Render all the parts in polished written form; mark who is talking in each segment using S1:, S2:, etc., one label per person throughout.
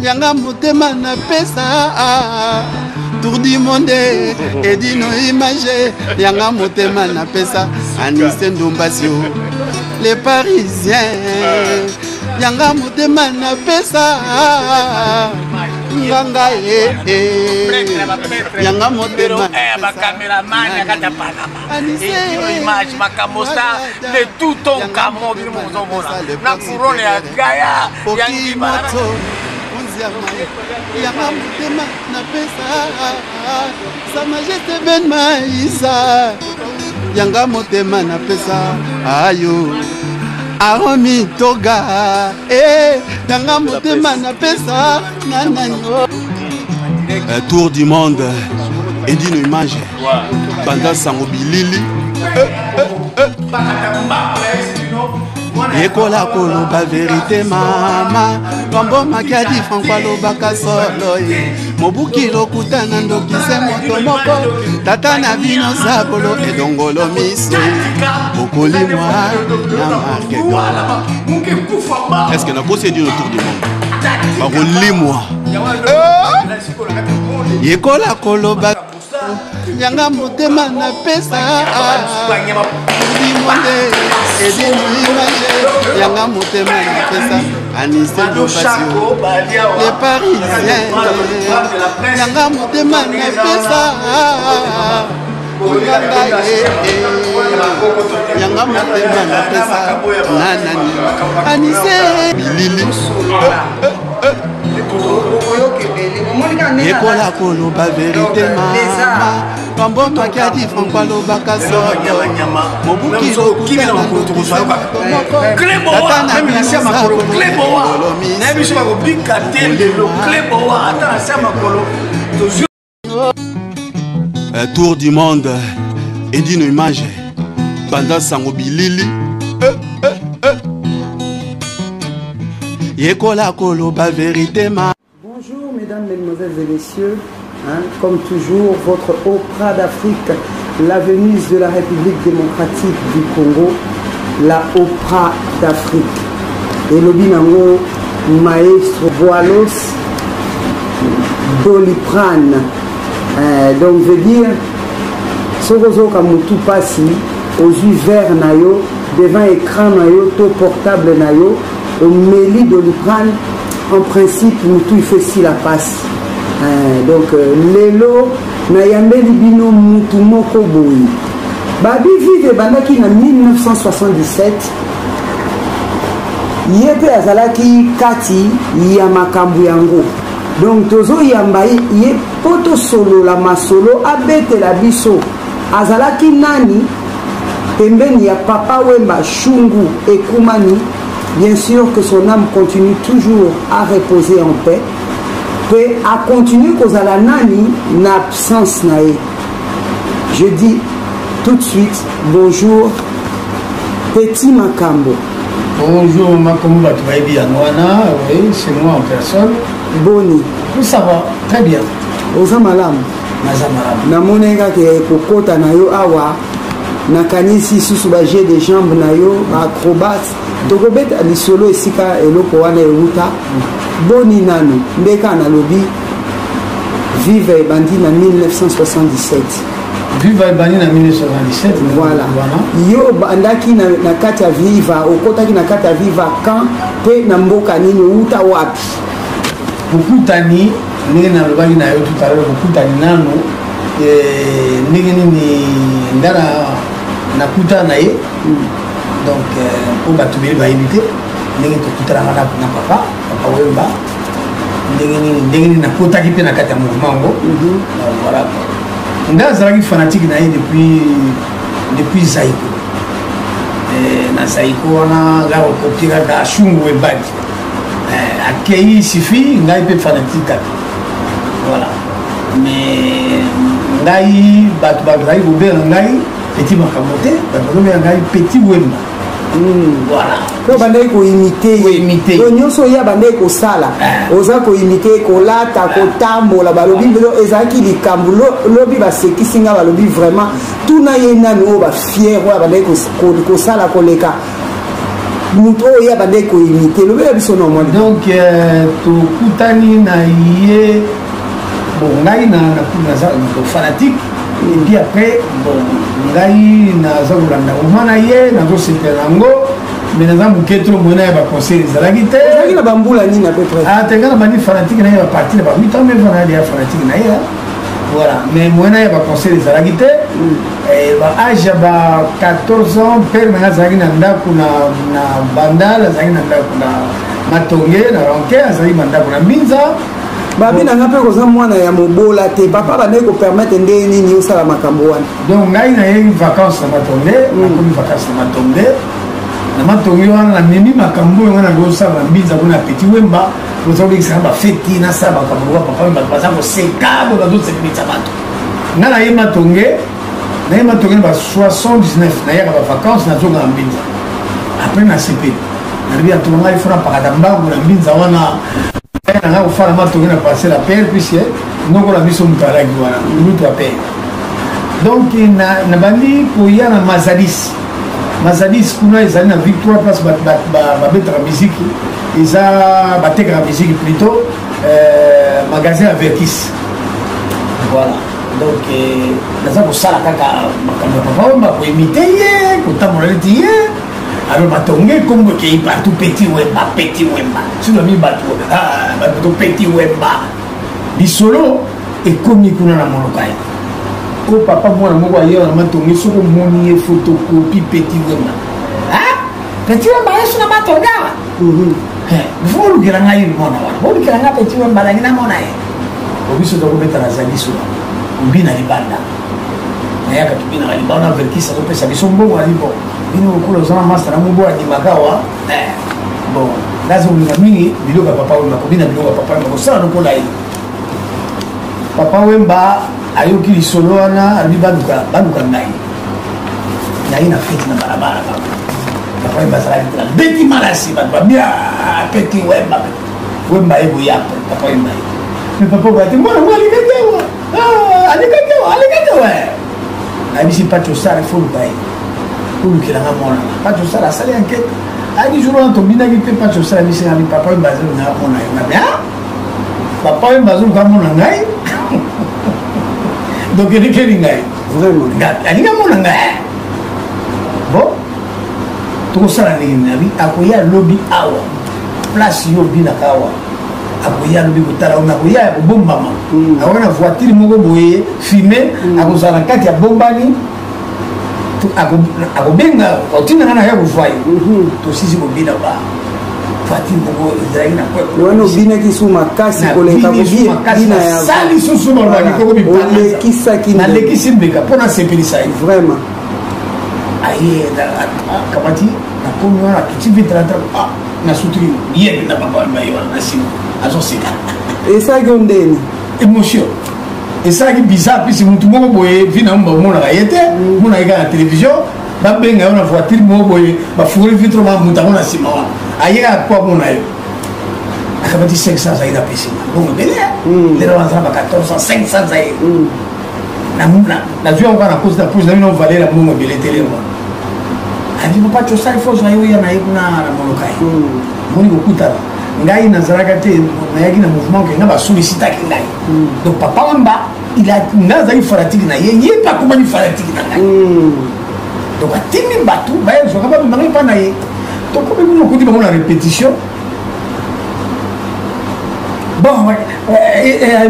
S1: Yanga motema na pesa Tour du monde et dino image Yanga motema na pesa Anise Ndombasio les Parisiens Yanga motema na pesa Yanga Yanga motema
S2: ma caméraman yakata panama et image makamosta de tout ton camo na couronne ya gaya yangi moto
S1: Yanga motema na pesa Sa Majesté Ben Maïssa Yanga motema na pesa ayo Aromi Toga Yanga motema na pesa nananyo Tour du monde et d'une image Banda Sango Bilili Yekola koloba vérité mama Kambo makadi Franco lobaka solo Mobuki lokuta nando kise moto moko Tata na vino sabolo edongolo miso Bokoli moi na marque Est-ce que na posé du tour du monde Bakoli moi Yekola koloba Yanga motema na pesa Yanga motema na pesa Anise Ndombasio les Parisiens Yanga motema na pesa Yanga motema na pesa nanani Anise Bilili Yekola koloba vérité mama Kambo makadi Franco lobaka solo Mobuki lokuta na ndokisa
S2: Cléboa, même la sœur Makolo, Cléboa, même si on bika le Cléboa, attends la sœur Makolo,
S1: Tour du monde et d'une image Banda Sango Bilili Yekola koloba vérité ma.
S3: Bonjour mesdames, mesdemoiselles et messieurs, comme toujours votre Opéra d'Afrique, la Venise de la République démocratique du Congo, la Opéra d'Afrique. Et l'obinango maestro Boalos Doliprane. Donc veut dire, Sorozo Kamutu Passi, aux yeux verts nayo, devant écran nayo, to portable nayo, au Méli Doliprane, en principe, Moutou il fait si la passe. Donc, Lelo, Nayambe Libino Moutou Moko Boui. Babi vive Bandaki en 1977. Yepe Azalaki Kati Yamakambu Yango. Donc, Tozo Yambaye, Ye Poto Solo, la Masolo, Abete la Biso. Azalaki Nani, Pembeni ya Papa Wemba, Shungu et Koumani. Bien sûr que son âme continue toujours à reposer en paix. Et à continuer cause à la nani n'absence nae. Je dis tout de suite bonjour Petit Makambo.
S4: Bonjour Makambo Batouaïbi Anouana, oui, c'est moi en personne.
S3: Boni.
S4: Tout ça va très bien.
S3: Oza malam.
S4: Naza malam.
S3: Namonenga ke kokota na yo awa. Nakanisi susu ba jet de jambes na yo, acrobate. Tokobeta lisolo esika eloko wana euta. Boni nano, ndeka na lobi Vive et Bandi en 1977.
S4: Vive et Bandi en 1977.
S3: Voilà. Yo bandaki na kata viva, okotaki na kata viva quand pe na mboka nini uta wapi.
S4: Beaucoup tani, nige na lobaki na yo tout à l'heure, beaucoup tani nano nige nini ndara na kuta na ye. Donc pour batubeli ba éviter nige to kuta na papa Wemba ndenge na kotaki pe na kati ya mouvement ngo. Voilà. Nga zalaki fanatique na ye depuis Zaïko. Na Zaïko wana ga okopika ka Shungu Ebadi. Akei sifi ngai pe fanatique kaka. Voilà. Mais ngai batu bazali kobela ngai Petit Makambo te, batu bazobela ngai Petit Wemba.
S3: Voilà. Ko bandai ko imiter. Ko nyoso ya bandai ko sala. Oza ko imiter ko lata ko tambola balobi belo ezaki likambu lobi ba sekisinga balobi vraiment tout na yena no ba fier wa bandai ko sala ko leka. moto oyo abandaki koimite lobela biso na omoni
S4: donc tokutani na ye bon ngai naza fanatique et puis après bon ngai naza kolanda moma na ye nazosepela yango mais naza moke tro moyena ya baconseil ezalaki te
S3: ezalaki na bambula nini à peu près
S4: tenga na bandi fanatique na ye baparti na ba 8 ans mais vanali ya fanatique na ye voilà mais moyena ya baconseil ezalaki te baage ya ba 14 ans pere nanga azalaki na ndako na bandal azalaki na ndako na matonge na ronke azalaki bandako na mbinza
S3: babi nanga mpe koza mwana ya mobola te papa bandaki kopermettre ndenge nini osala makambo wana
S4: donc ngai nayei vacance na matonge nakomi vacance na matonge na matonge wana namemi makambo oyo wana nakosala na mbinza kuna petit wemba ozaolekisaka bafeti nasala makambo wa papa bato baza koseka bo bazosepelisa bato ngai naye matonge na ba 79 nayaka bavacance nazonga na mbinza apres nasepeli nalobi atoma ngai fona pakata mbangu na mbinza wana nanga kofala matonge na passe la pere puisque nongo na biso moto alaki wana lutu apere donc nabandi koya na mazalis kuna ezali na victoire place babetaka musiki eza batekaka musiki plutôt magasin ya vertis voilà donc naza kosala kaka makambo ya papa wemba koimite ye kotambola neti ye alors matonge kombo ekei partout petit wemba sinomi bato petit wemba lisolo ekomi kuna na moloka ye o papa mwana moko ayera na matonge soko omoni ye photocopie petit wemba petit wemba yesu na matonge awa bifo olukela ngai mona wana olukela ngai petit wemba nangi namona ye obiso tokobeta na zaliso obina libanda nayaka tobinaka libanda verkisa topesa biso mbongo na libo bino okula ozana master na mobo adimaka awa bon nazolinga mingi biloko ya papa wemba kobina biloko ya papa wemba kosala lokola ye papa wemba ayoki lisolo wana alobi baluka ngai na feti na balabala papa wemba azalaki tela beti malasi bato babia peti wemba eboya papa wemba ye mais papa wemba te mwana mwa alikatewa nayebisi pacho sara ifo luka ye olukelanga monana pacho sara asali enquête ayaki jour wana tobinaki mpe pacho sara bisengali papa wemba azolungaa mona ye nabe papa wemba azoluka mona ngai donc elekeli ngai alinga mona ngai bon tokosala ndenge nabi akoya lobi awa place yo obinaka awa akoya lobi kotala ona akoya ya kobombama awana voiture moko boye filme akozala na kati ya bombani akobenga otindanga na ya kozwa ye tosisi kobina ba voiture moko ezalaki na
S3: wana obinaki su makasi koleka kobina
S4: sa lisusu balobaki koko
S3: olekisaki
S4: nalekisi mbeka mpo nasepelisa ye
S3: vraiment
S4: aye kamati nakomi wana kiti vitrata nasutuli yebe na papa wemba ye wana nasima azoseka
S3: esalaki o ndeni
S4: émotion esalaki bizarre pisi mutu moko boye vi na mo bamonaka ye te monaki kaka na télévision babenga yo na voiture moko boye bafungoli vitre bamutu yango na nsima wana ayeka kwa mona yo akabati 500 azalaki na pesima bongo ebele lelo wanzala ba 14 500 zaye nazwi yango kaka na posi na posi na bino valela mbongo ebele telema adi papa tosali foso ayo ya na ye kuna na moloka ye moni kokutana ngai nazalaka te nayaki na mouvement ke nga basolicitaki ngai donc papa wemba nga azali fanatike na ye ye mpe akomani fanatike na ngai donc atimi bato bayezwaka babembangai mpa na ye tokomi bino okoti bango na répétition bon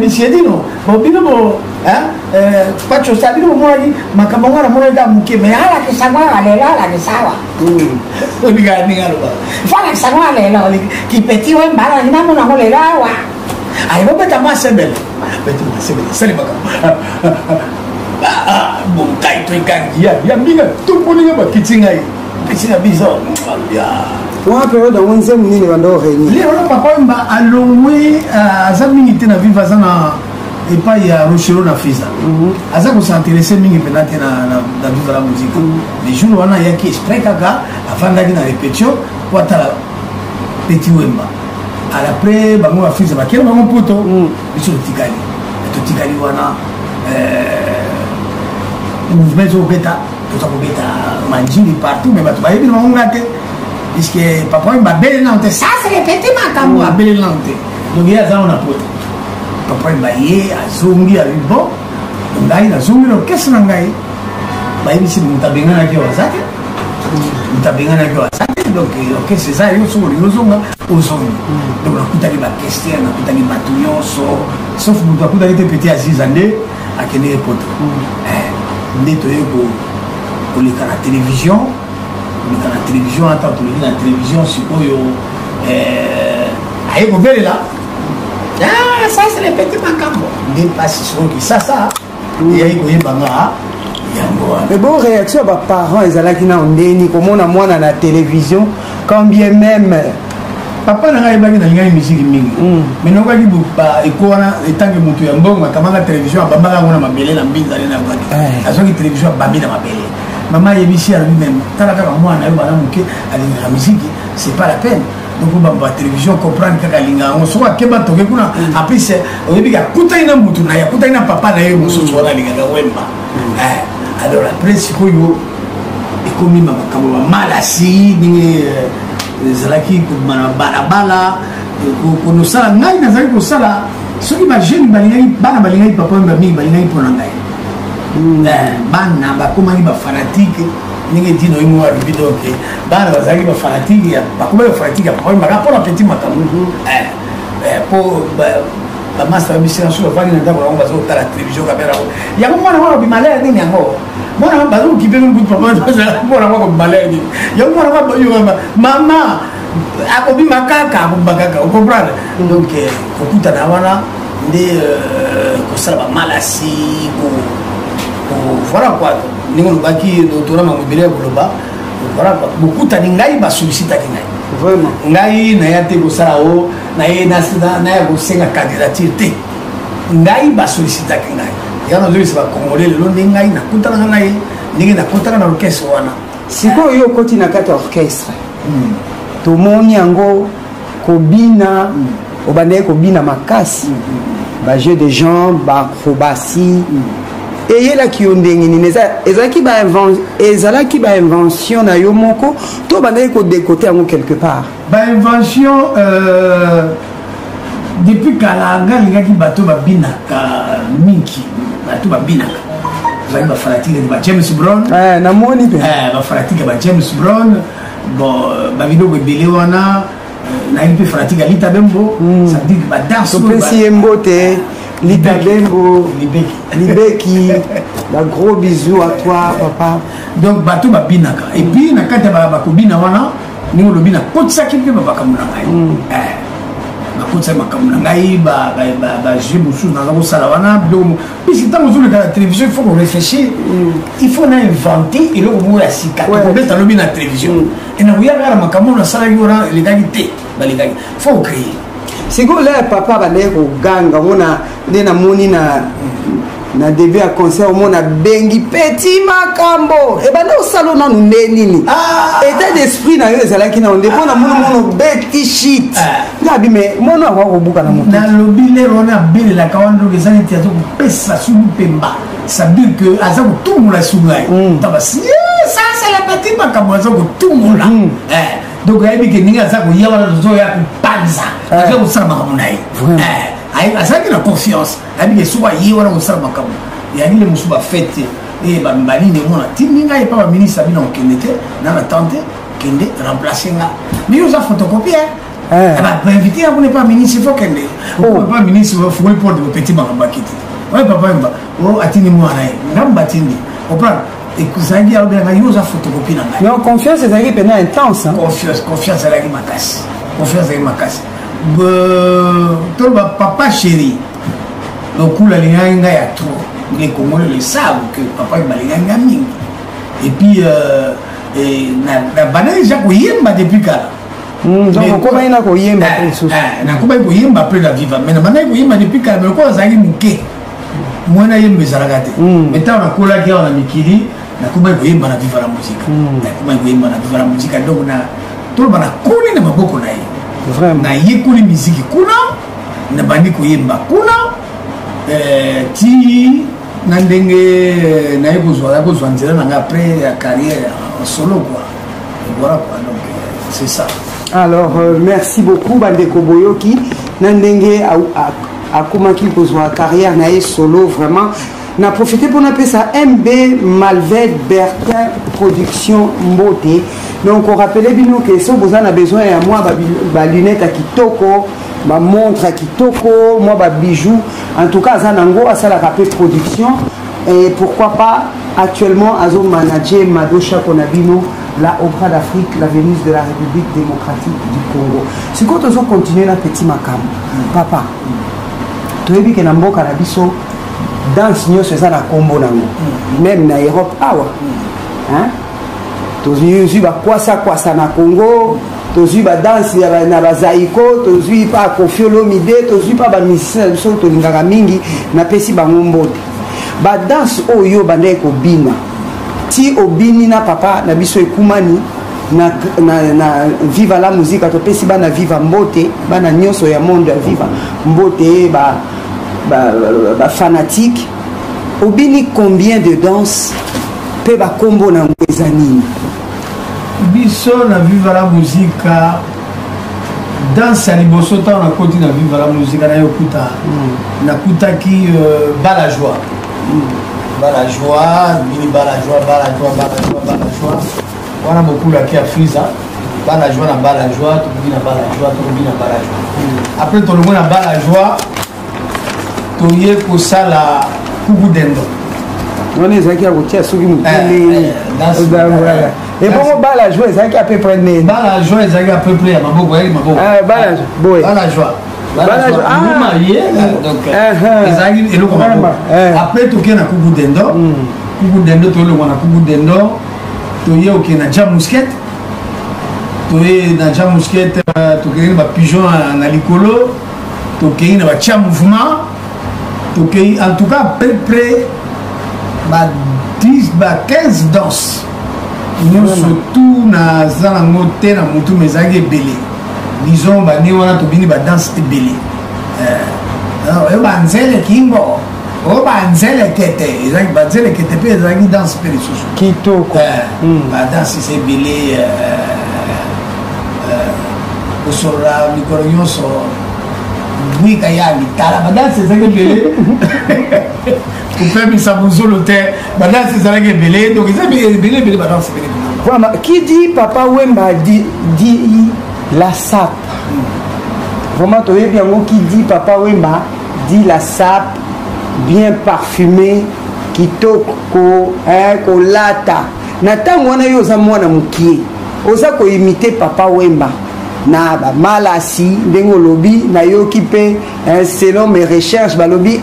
S4: bisiedino bon bino bo pacho sa bino bomonaki makambo ngo namonaki ka moke me alakisango alelo alakisawa oninga loba fo alakisango alelo kipeti wemba alaki namonango lelo awa ayebobeta masebele beti masebele sali makambo bonkai to ekangi ya mbinga toponinga bakiti ngai pisinga biso
S3: wana période yango nzembo nini bando réuni
S4: lelo na papa wemba alongwe aza mingi te na vive aza na epai ya rochero na fiza aza kosinteresse mingi mpena te na vive la musique mais jour wana ayaki esprit kaka afandaki na répétition po atala petit wemba alaprès bango bafiza bakela bango poto biso totikali wana mouvement ezobeta toza kobeta manjingi partout mais bato bayebi na bango nga te puisque papa il m'a belle lente ça c'est répété ma cambo a belle lente donc il y a ça on a pote papa il m'a yé a zongi a bon ngai na zongi lo qu'est-ce que ngai ba ici mutabengana ki wasate mutabengana ki wasate donc ok c'est ça yo so yo zonga ozongi donc na kutaki ba question na kutaki ba tuyonso sauf mutu akutaki te petit Aziz ande akene pote ndeto yeko koleka na télévision attends tu le na télévision sikoyo aye kovelela ah ça c'est le petit makambo nde pasi soki ça yayi koyebanga yango
S3: mais bon réaction ya baparents ezalaki na ndeni komona mwana na télévision quand bien même
S4: papa na ngai ebaki na ngai misiki mingi mais nokaki eko wana etange moto ya mbongo akamanga télévision abambaka yango na mabele na mbinzali na yango azoki télévision abambi na mabele mama yebisi alors lui-même tala kaka mwana yo bana moke alingaka misiki c'est pas la peine donc bamba télévision comprendre kaka alinga yango soko akeba toke kuna apres oyebi akutani na motu na ye akutani na papa na ye mosusu wana alingaka wemba alors après sikoyo ekomi makambo bamalasi ndenge ezalaki komana balabala konosala ngai nazali kosala soki bajeune balingaki bana balingaki papa oyo bamingi balingaki mpona ngai bana bakomaki bafanatike ndenge dino imo alobi donc bana bazalaki bafanatike bakomaki bafanatike ya papa oyo baka mpona petit makambo po bamasta babisika so bafandi na ndako nango bazotala télévision kamera yango mwana wana obimalaya nini yango mwana bazokipe kutu papa mwana wako bimalaya nini yango mwana wabayoma mama akobima kaka akobima kaka okomprendre donc kokutana wana nde kosala bamalasi voilà quoi ndenge olobaki doctorat mamobele ya koloba voilà quoi bokutani ngai basolicitaki ngai
S3: vraiment
S4: ngai naya te kosala o naya kosenga candidature te ngai basolicitaki ngai yango nazobisa bacongolais lelo nde ngai nakutanaka na ye ndenge nakutana na orchestre wana
S3: sikoyo yo okoti na kati ya orchestre tomoni yango kobina obandaki kobina makasi bajeu de jambe baacrobatie eyelaki yo ndenge nini ezalaki bainvention na yo moko to bandaki kodekote yango quelque part
S4: bainvention depuis kala nga alingaki bato babinaka mingi bato babinaka ezalaki bafanatike ba James Brown
S3: namoni mpe
S4: bafanatike ba James Brown bon babiloko ebele wana nayebi mpe fanatike alita bembo sadike badanse
S3: topesi ye mbote Lita Bembo, Libeki, la gros bisous à toi, papa.
S4: Donc, bateau babinaka. Et puis, na kata bakobina wana, ni lo bina kotsa kipe bakamuna ngai. Bakotsa makamuna ngai ba je musu na la sala wana donc puisque tant que la télévision il faut qu'on réfléchisse, il faut inventer et le mot la sika. Pour mettre lo bina télévision. Et na buya gara makamuna sala yora les gagité, ba les gagité. Faut créer.
S3: Siko là papa bandaki koganga mona nde namoni na début ya concert omona bengi petit makambo ebanda osala nanu nde nini état d'esprit na yo ezalaki na nde mpona mono beti shit ngabi me mono akwa kobuka na moto
S4: nalobi lero wana abelelaka wana donc eza neti aza kopesa sulu pemba ça veut dire que aza kotumula sungai tabasi ça c'est la petit makambo aza kotumula donc ayebi ke ndenge aza koya wana tozoya kopanza aza kosala makambo na ye azalaki na confiance ayebi ke soki aye wana kosala makambo yangile mosusu bafete balingi emona tindi ngai epa baministre abina kokende te na batante kende remplace nga mais yo oza photocopie bainvite yango ne pas ministre il faut kende pas ministre fokoli porte bopeti makambo akiti oye papa yemba atindi mwana ye ngambo batindi oprendre ekozalaki alobelanga yo oza photocopie na ngai
S3: mais confiance ezalaki mpena intense
S4: confiance ezalaki makasi toloba papa chéri lokula alingaki ngai ya trop les Congolais le savent que papa balingaki ngai mingi et puis bandaki déjà koyemba depuis kala
S3: okomaki na koyemba
S4: nakomaki koyemba après la viva mais nabandaki koyemba depuis kala mais lokola azalaki moke mwana yemba ezalaka te mais ntango nakolaki awa na mikili nakomaki koyemba na viva la musique donc toloba nakoli na maboko na ye nayekoli miziki kuna nabandi koyemba kuna ti na ndenge naye kozwa nzela nanga après ya carrière en solo quoi voilà quoi donc c'est ça.
S3: Alors, merci beaucoup, Bandeko Boyoki. Nandenge a commencé sa carrière na solo, vraiment. On a profité pour appeler ça MB Malved Bertin Production Mbote. Donc, on rappelait bien que si vous avez besoin de moi, des lunettes à Kitoko, des montres à Kitoko, moi, des bijoux. En tout cas, Zanango a ça la production. Et pourquoi pas, actuellement, Azo Manager Madosha Konabino, la Opéra d'Afrique, la Vénus de la République démocratique du Congo. Si quand on continue la petite macam, papa, tu as vu que dans le Canabiso, dans ce c'est ça la combo même en Europe, hein? Tu as vu quoi ça na Congo, tu as vu danse na bazaiko, tu as vu pas Koffi Olomide, tu as vu pas musicien so to lingaka mingi na pesi bango mbote. Ba danse oyo bande ko bina. Si obini na papa na biso ekumani na viva la musique to pesi bana viva mbote, bana nyonso ya monde viva mbote ba fanatique. Obini combien de danse pe ba combo na ngwezanini.
S4: Biso na viva la musique danse ya liboso ta na koti na viva la musique na yokuta na kutaki bala joie. Bala joie, mini bala joie. On a beaucoup la qui a Friza. Bala joie, tout le monde a bala joie. Après tout le monde a bala joie. Tu y es pour ça la Kougou Dendo.
S3: On est à qui a voté à Sougimou. Et pour bala joie, c'est qui a peu près né. Bala joie, c'est qui a peu près. Bala joie.
S4: Après tu es na Kougou Dendo, tu es na Jam Mousquet, tu es na Jam Mousquet, tu es na pigeon na likolo, tu es na Jam Mouvement, tu es en tout cas à peu près 10, 15 danses. Nous surtout na Zanangote na Moutou Mezage Belé. Disons, nous avons une danse de belé. Nous avons une kimbo. Nous avons une kete. Nous avons une kete. Nous avons une danse de
S3: Kitoko.
S4: La danse, c'est belé. Sur la Nicorignon, sur oui, Kayami. La danse, c'est ça que belé. Pour faire mes sabouzo le thé. La danse, c'est ça que belé. Donc, c'est belé, belé, la danse, c'est belé.
S3: Qui dit Papa Wemba dit la sape. Vraiment, tu as bien qui dit Papa Wemba dit la sape bien parfumée qui toque ko lata. Natan wana yo za mwana mukie. Oza ko imiter Papa Wemba na ba malasi ndengo lobi na yo ki pe selon mes recherches ba lobi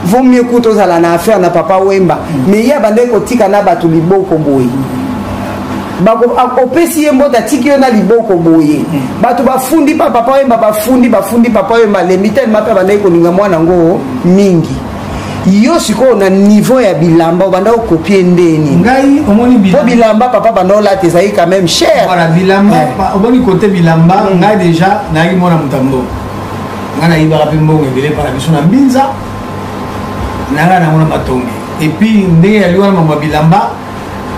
S3: vaut mieux que to za na affaire na Papa Wemba. Mais ya bande ko tika na batu liboko boy. Opesi yembo datiki yo na liboko boye bato bafundi pa Papa Wemba bafundi Papa Wemba le mitaine mapa banda koninga mwana ngo mingi yo siko na niveau ya bilamba banda okopie ndeni
S4: ngai omoni
S3: bilamba papa banda la tezai quand même cher
S4: voilà bilamba omoni côté bilamba ngai déjà ngai mona mutambo ngana ibara pembo ngele para biso na mbinza nanga na mona matongi et puis ndenge ya liwa mama bilamba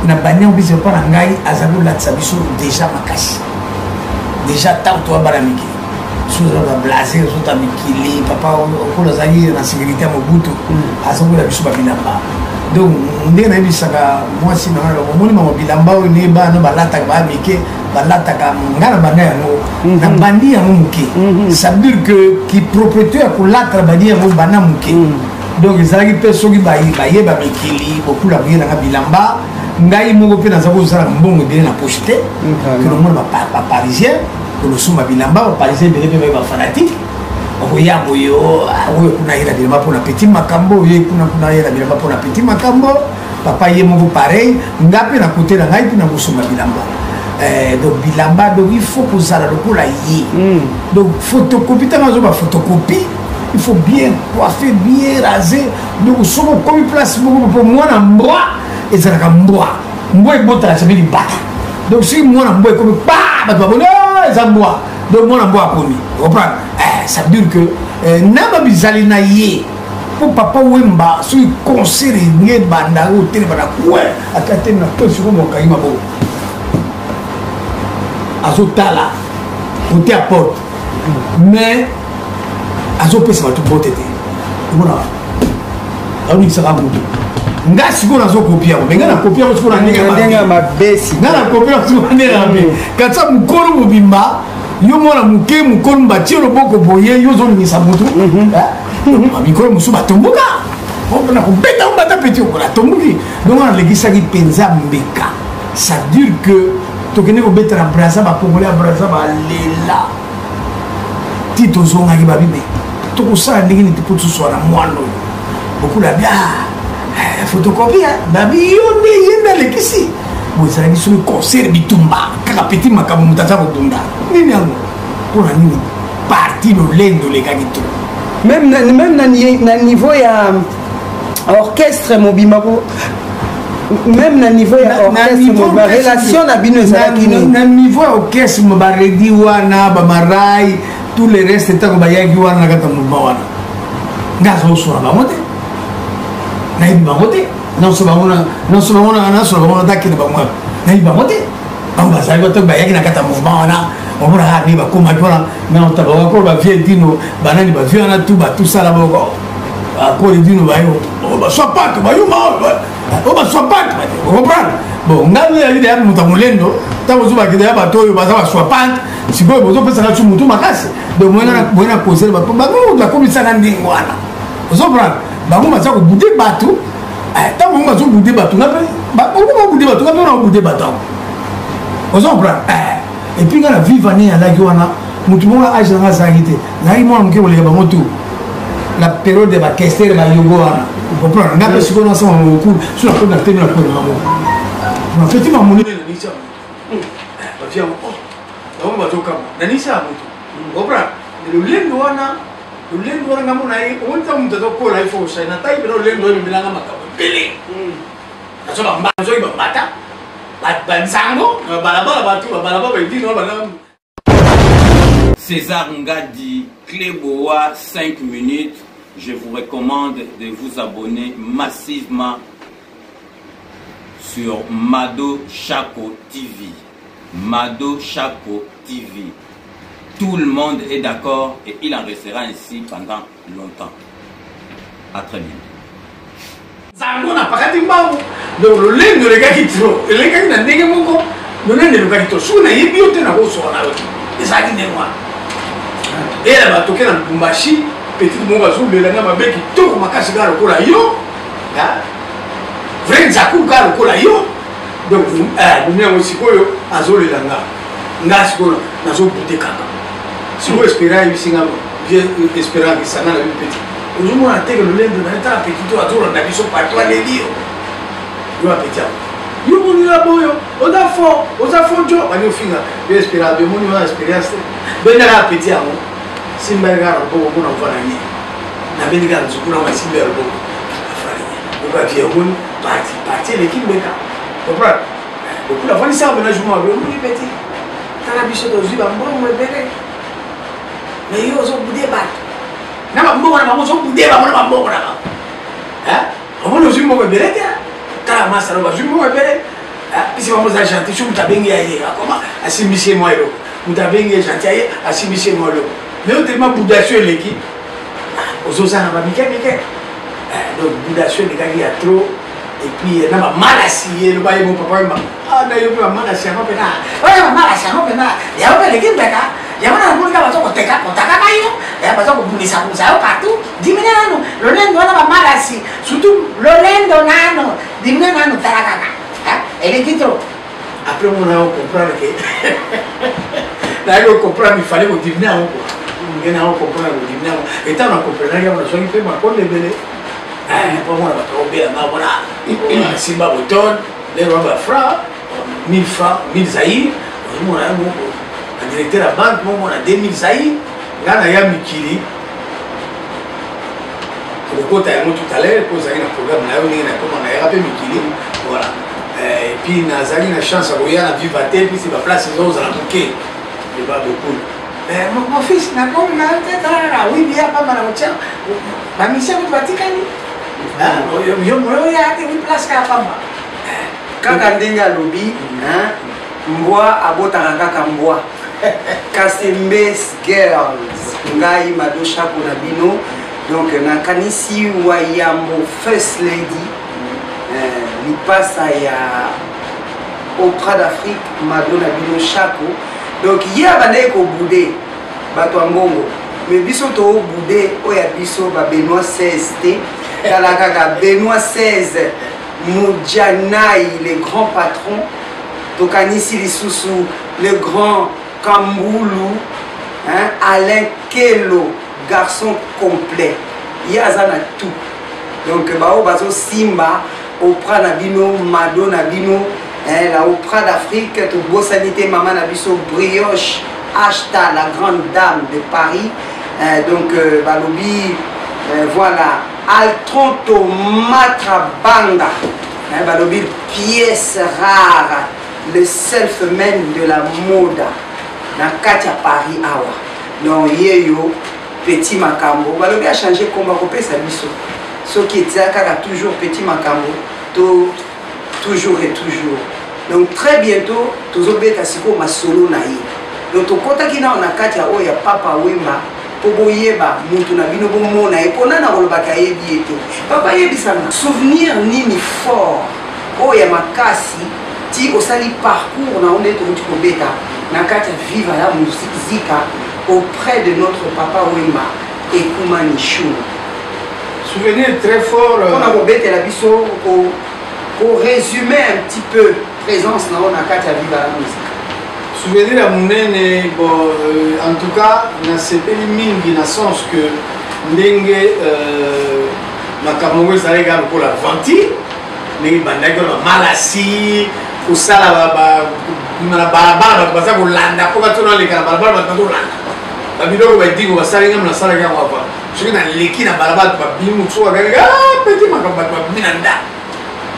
S4: na banya biso para ngai azabu la tsabiso déjà makasi déjà tant toi baramiki sous la blaser sous ta mikili papa on a zali na sécurité mobutu azabu la biso bilamba donc ndenge na bisaka moi si na moni mama bilamba ne ba no balata ba mike balata ka ngana bana no na bandi ya muke ça veut dire que qui propriétaire pour la travailler mo bana muke donc ezalaki pe soki ba yeba mikili beaucoup la bien na bilamba ngai moko pe naza kozala mbongo ebele na pochete que le monde ba parisien que le suma bilamba ba parisien ebele pe ba fanatique okoya boyo oyo kuna yela bilamba pona petit makambo ye kuna yela bilamba pona petit makambo papa ye moko pareil ngape na côté na ngai pe na kosoma bilamba donc bilamba donc il faut kozala lokola ye donc photocopie tanga zo ba photocopie il faut bien coiffer bien raser donc somo comme place moko pour moi na mbwa ezalaka mbwa ebotala sabeli bata donc si mwana mbwa ekomi pa bato baboni eza mbwa donc mwana mbwa akomi comprendre ça veut dire que naba bizali na ye po Papa Wemba soki concert nge banda otelema na kwe akatemi na to siko mokangi maboko azotala côté à porte mais azopesa bato bote te omona aonikisaka moto nga sikoyo nazokopia me nga nakopia sikoyo na ndenge ya
S3: mabesi
S4: nga nakopia sikoyo na ndenge ya mabe katisa mokolo mobimba yo mwana moke mokolo batie loboko boye yo ozolingisa motu mikolo mosusu batomboka na kobeta obata peti okola atomboki donc nalekisaki mpenza mbeka ça dure que tokende kobetela brasa bakongole ya brasa balela ti tozongaki babibe tokosala ndenge neti po toswa na mwana oyo bokula bia photocopie babi yo nde ye nde alekisi bo ezalaki soki concert bitumba kaka peti makambo moto aza kobunda nini yango mpona nini parti lolendo olekaki to
S3: même na niveau ya orchestre mobima même na niveau ya orchestre mobima relation na bino ezalaki nini
S4: na niveau ya orchestre baredi wana bamarai tout le reste ntango bayaki wana na kati ya mobima wana nga azosola bango te nayebi bango te nyonso bango dakende bango nayebi bango te bango bazali bato bayaki na kati ya mouvement wana omonaka ni bakomaki wana naotabakolo bavie dino banani bavie wana tu batusala boko akoli dino bayo baswa pate bayuma baswa pate okomprendre bon ngai yalide ya moto ya molendo ntango ozobakida ya bato oyo baza baswa pate sikoyo bozopesaka su motu makasi donc moyena kosele bango moto akomisana ndenge wana ozoprendre bango baza kobude bato ntango bango bazobude bato babude bato ngape wana obude bato yango ozoprendre epuis nga na viva ne alaki wana motu moko age nanga azalaki te nazalaki mwana moke koleka bango tu la période ya bakestere bayogo wana comprendre nga mpe sikoyo nasama mokulu so nakoi na temi na kone bango nafeti mamonene nanisa baviamo bango bazokama nanisa ya moto comprendre lolendo wana nga mona ye omonita moto azokola ifo kosai na tai pena lolendo oyo emelanga makambo ebele nazoki bambata banzango balabala bato balabala baedino balaba.
S5: César Ngadi, Cléboa, 5 minutes. Je vous recommande de vous abonner massivement sur Mado Chako TV. Mado Chako TV. Tout le monde est d'accord et il en restera ainsi pendant longtemps. À très bientôt.
S4: Zangona pakati mbangu donc lolendo lekaki tro elekaki na ndenge moko lolendo lekaki to suna yebi yote na kosona yo ezali ndengwa era batoke na Lubumbashi petit mongo azulela na mabeki toko makasi ga lokola yo ya vrai nzaku ga lokola yo donc dunia mosikoyo azolela nga sikoyo nazobude kaka sikoyo espéra yisinga bien espéra que ça na petit ozomona te ke lolendo na eta petit to azolanda biso partout alelio yo apeti ako yo moni la boyo oza fo jo bani ofinga yo espéra be moni wana expérience bendaka apeti yango simbaekaka loboko mpona kovana ye nabendika nzukuna wa simba ya loboko afali okati yamoni parti eleki mbeka comprendre okuna afanisaka bena jour mabe omoni peti tala biso tozwi bambongo ebele me yo ozobude bato na bambongo na bango ozobude bango na bambongo na bango omoni ozwi mbongo ebele te tala masalo bazwi mbongo ebele pisi bango oza gentil so moto abengi ya ye akoma asimbisi ye mwa eloko moto abengi ye gentil ya ye asimbisi ye mwa eloko mais tellement boudation eleki ozozana bamike donc boudation elekaki ya trop et puis na bamalasi ye loba ye mo papa yemba na yo mpe bamalasi yango mpena oyo bamalasi yango mpena yango mpe eleki mbeka yango na namonika baza kotakaka yo baza kobundisa yo partout dimine nano lolendo wana bamalasi surtout lolendo nano dimine nano tala kaka eleki trop après mona yo comprendre ke naye comprendre il fallait kodimine yango quoi ngena yango comprendre kodimine yango etant na comprendre yango nazwaki mpe makonde ebele pomona bato obela mabona simba boton lero bafra 1000 francs 1000 zaïr ozomona yango na directeur ya banque momona 2000 zaïr nga na ya mikili kokota yango tout à l'heure kozalaki na programme na yo ndenge nakoma nayaka mpe mikili voilà et puis nazalaki na chance ya koya na viva te mpisi baplace ezozala moke eba bokulu mon fils nakomi na te talala oui bien pamba na kotia bamisien kutu batikani yo ya te wi place kaka pamba
S3: kaka ndenge alobi mbwa abotaka kaka mbwa. Kasembes Girls ngai Mado Shako na bino. Donc nakanisi wayambo First Lady lipasa ya Opéra d'Afrique Mado na bino Shako. Donc hier bandai ko boudé bato ngongo. Mais biso to boudé oya biso ba Benoît XVI kala kaka Benoît XVI Moudjanaï le grand patron. Tokanisi lisusu le grand Kamboulou, hein, Alain Kelo, garçon complet. Il y a tout. Donc, bazo Simba, Opéra Nabino, Mado Nabino, la Opéra d'Afrique, tout beau sanité, Maman Nabiso, Brioche, Ashta, la grande dame de Paris. Donc, Balobi, voilà, Altron Matrabanga, Balobi, pièce rare, le self-man de la mode. Na Katia Paris awa non yeyo petit makambo balobi a changé combat ko pesa biso ce qui était kaka toujours petit makambo to toujours et toujours. Donc très bientôt tozobeta siko masolo na ye donc tokota kina na Katia oya papa wemba po boyeba mutu na bino bomona e pona na kolobaka yebi ete papa yebisana souvenir nini fort oya makasi ti osali parcours na onde to mutu kobeta Nakata vive à la musique auprès de notre papa Wemba et Koumani Chou.
S4: Souvenir très fort.
S3: On a robé la biso pour résumer un petit peu présence dans Nakata vive à la musique.
S4: Souvenir à mon nene, bon, en tout cas, na sepeli mingi na sens que ndenge makambo ezaleka lokola vanti, ndenge bandaki na malasi. Kusala na barabara baza kolanda po batona leka na barabara baza kolanda babidoko badiko basalinga na sala ka kwa soki na leki na barabara babimu tsoa kaka petit makamba babina nda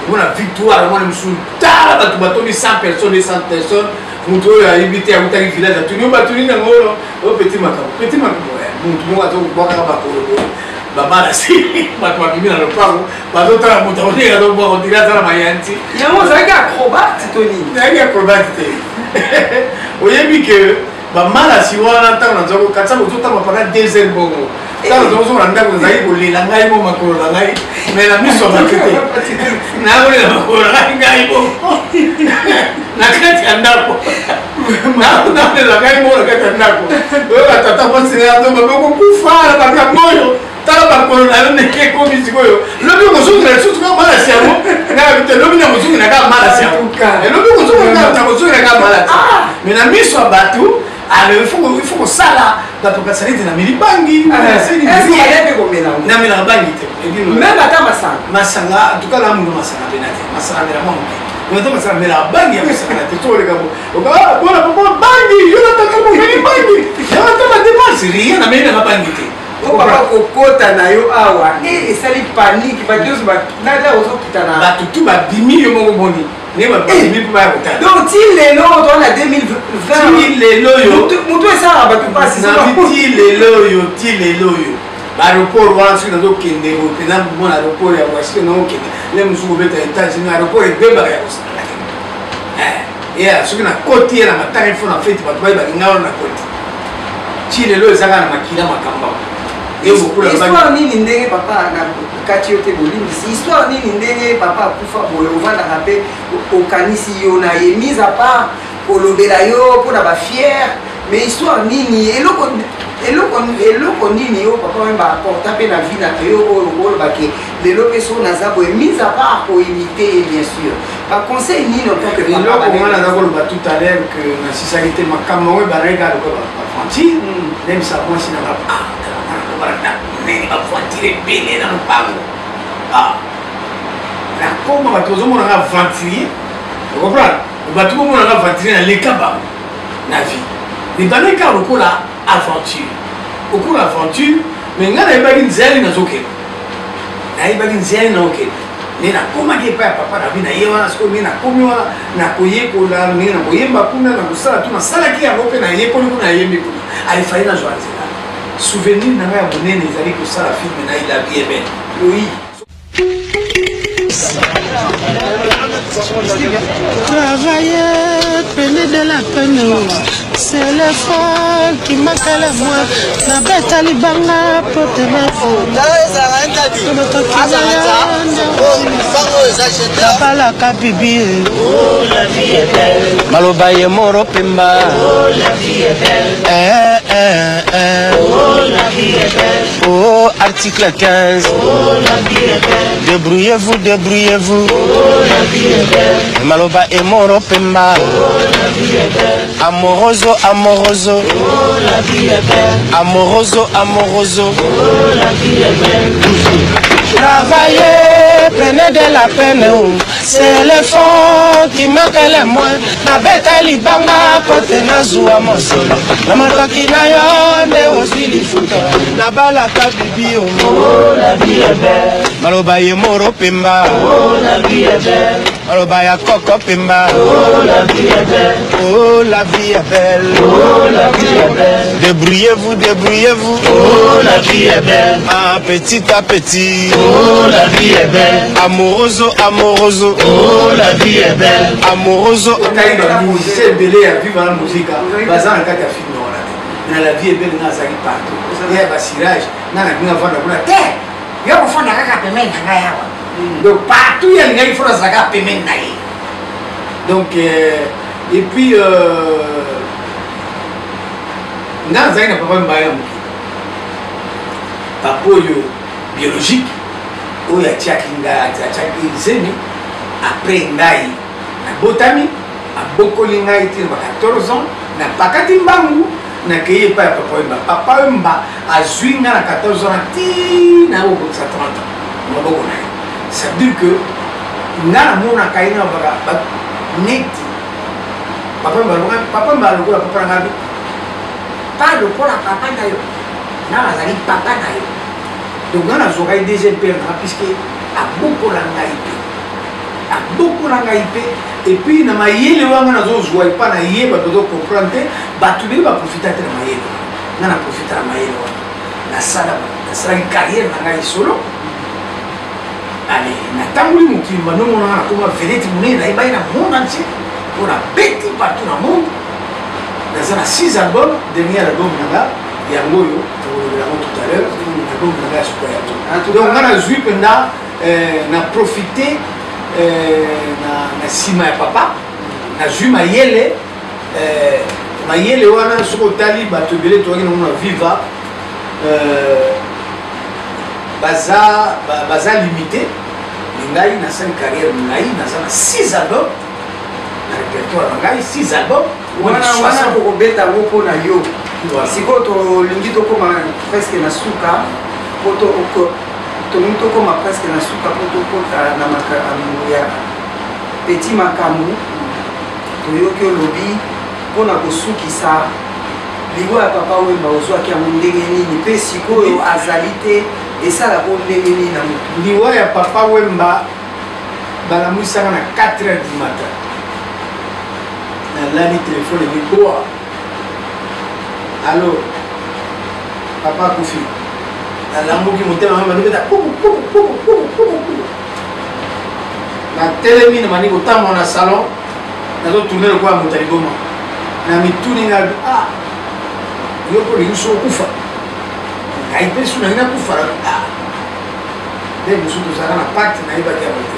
S4: bona victoire mwana musu tala batu batoni 100 personnes 200 personnes mutu ya ibite ya utaki village atunyo batuni na ngolo o petit makamba mutu mo ato kwa kaka bakolo baba si batu babimina na pango bazotala mutu oneka do bo ndira tala mayanti
S3: yango zaki acrobate toni
S4: zaki acrobate oyebi que bamala si wana ntango na nzoko katsa kozotama pendant 2 heures bongo ntango nzokosomona ndako nazali kolela ngai mo makolo na ngai mais na miso bakete nakolela makolo na ngai ngai bongo na kati ya ndako nakolela ngai mo na kati ya ndako oyoka tata mwasina bakokufa na bakambo oyo tala bakolo na yo ndenge ekomi sikoyo lobi kozongela lisusu kaka malasi yango nayabite lobi na kozongela kaka malasi yango elobi kozongela kaka malasi mais na miso ya bato alors il faut kosala bato basalite na milibangi namelaka bangi te
S3: même ata
S4: masanga en tout cas la mundu masanga pena te masanga mela mwa moke onata masanga melaka bangi ya kosakana te toleka bona papa bangi yo nataka momeli bangi yataka dépense rien namelaka bangi te
S3: papa kokota na yo awa esali panique badioso nada ozokutana
S4: bato tu babimi yo moko boni ne babimi mpo bayakotana
S3: donc ti lelo tona 2020
S4: ti lelo yo
S3: mutu esalaka bato
S4: mpasi ti lelo yo baaéroport wana soki nazokende mpena mona aéroport ya washington naokende le mosuku obeta états-unis aéroport ebebaka ya kosala soki nakoti ye na matanga ifo na feti bato bayebaki ngai wana nakoti ti lelo ezaka na makila makamba
S3: histoire nini ndenge papa na kati yo te bolimbisi histoire nini ndenge papa akufa boye ovandaka mpe okanisi yo na ye mise à part kolobela yo mpona bafiere mais histoire nini eloko nini yo papa oyo baaporta mpe na vie na yo oyo olobake lelo mpe so naza boye mise à part koimite bien sûr baconseil nini en tant que
S4: eloko naza koloba tout à l'heure que nasisaki te makambo oyo banayeka lokola bafanti nemisa mwasi na bavoitire ebele na lopango nakoma bato ozomonanga ventilier okomprendre bato bomonanga ventilier na leka bango na vie ebaneka lokola aventure okola aventure mais ngai nayebaki nzeyali nazokende nayebaki nzeyali naokende nde nakomaki epai ya papa na vie na ye wana sikoyo nde nakomi wana nakoyekola ndenge nakoyemba kuna nakosala tu nasalaki yango mpe nayekoli kuna nayembi kuna alifali nazwa nzela souvenir na ngai ya monene ezali kosala filme na Il a bien aimé.
S3: Oui.
S6: Travailler, peine de la peine, c'est l'effort qui manque à la voix. La bête à l'ibanga, pote la kabibi. Maloba ye moro pemba.
S7: La vie est belle.
S6: Oh, article 15.
S7: La vie est belle.
S6: Débrouillez-vous, débrouillez-vous.
S7: La vie est belle.
S6: Maloba e moro pemba.
S7: La vie est belle.
S6: Amoroso, amoroso.
S7: La vie est belle.
S6: Amoroso, amoroso.
S7: La vie est belle.
S6: Travailler, prenez de la peine, c'est l'effort qui manque les moins. Na beta libanga, pote na zoua mon solo. Na matoki na yo, ne osui li futo. Na bala kabibi,
S7: oh, la vie est belle.
S6: Maloba ye moro pemba.
S7: Oh, la vie est belle.
S6: Maloba ya koko pemba.
S7: Oh, la vie est belle.
S6: Oh, la vie est belle.
S7: Oh, la vie est belle.
S6: Débrouillez-vous, débrouillez-vous.
S7: Oh, la vie est belle.
S6: Ah, petit à petit.
S7: Oh, la vie est belle.
S6: Amoroso, amoroso.
S7: Oh, la vie est belle.
S6: Amoroso.
S4: C'est belé à vivre la musique. Bazan à quatre films. La vie est belle dans sa vie partout. Il y a un cirage. Dans la vie avant de la terre. Il y a un fond de la paiement. Donc partout il y a une fois de la paiement. Donc et puis dans un papa mbayam. Papa biologique. Où il y a Tchaki Zemi. Après Ngaï, na Botami, à Bokolingaï, il y a 14 ans, na Pakatimbangu, na Keye pas Papa Mba. Papa Mba a Zwinga à 14 ans, na 30 ans. Ça veut dire que, na Mona Kaina Baga, net. Papa Mba, Papa Mba, le Papa Nabi. Pas le Papa Nayo. Na Azali Papa Nayo. Donc, on a joué des deuxième puisque à Bokolangaï. A beaucoup d'engagés et puis na maïe le wanga na zo jouer pas na yé ba dodo comprendre ba tu va profiter de la maïe na profiter la maïe na sala une carrière na ngai solo allez na tambuli mukimba no mona na kuma vedette mune na iba na monde entier pour la petit partout dans le monde na ça 6 albums dernier album nanga yangoyo on le verra tout à l'heure album nanga super donc on a joué pendant na profiter na sima ya papa na jus mayele mayele wana soko tali bato ebele toyaki nango na viva baza limité ngai nasali carrière molai naza na 6 albums na répertoire na ngai 6 albums
S3: wana kokobeta yango mpo na yo sikoyo tolingi tokóma presque na suka po tolingi tokóma presque na suka po tokota na makambo ya petit makambo toyoki olobi mpona kosukisa liwa ya papa Wemba ozwaki yango ndenge nini mpe sikoyo azali te esalaka ndenge nini na motu
S4: liwa ya papa Wemba balamwisaka na 4h du matin nalali telefone ebikoa allo papa kufi nalambuki motema banobeta natelemi na mani kotambola na salon nazotourne lokola moto ya liboma na mituni nga yo mpo lingi so okufa ngai mpe su nangi nakufa nde mosu tozalaka na pacte nayebaki yango te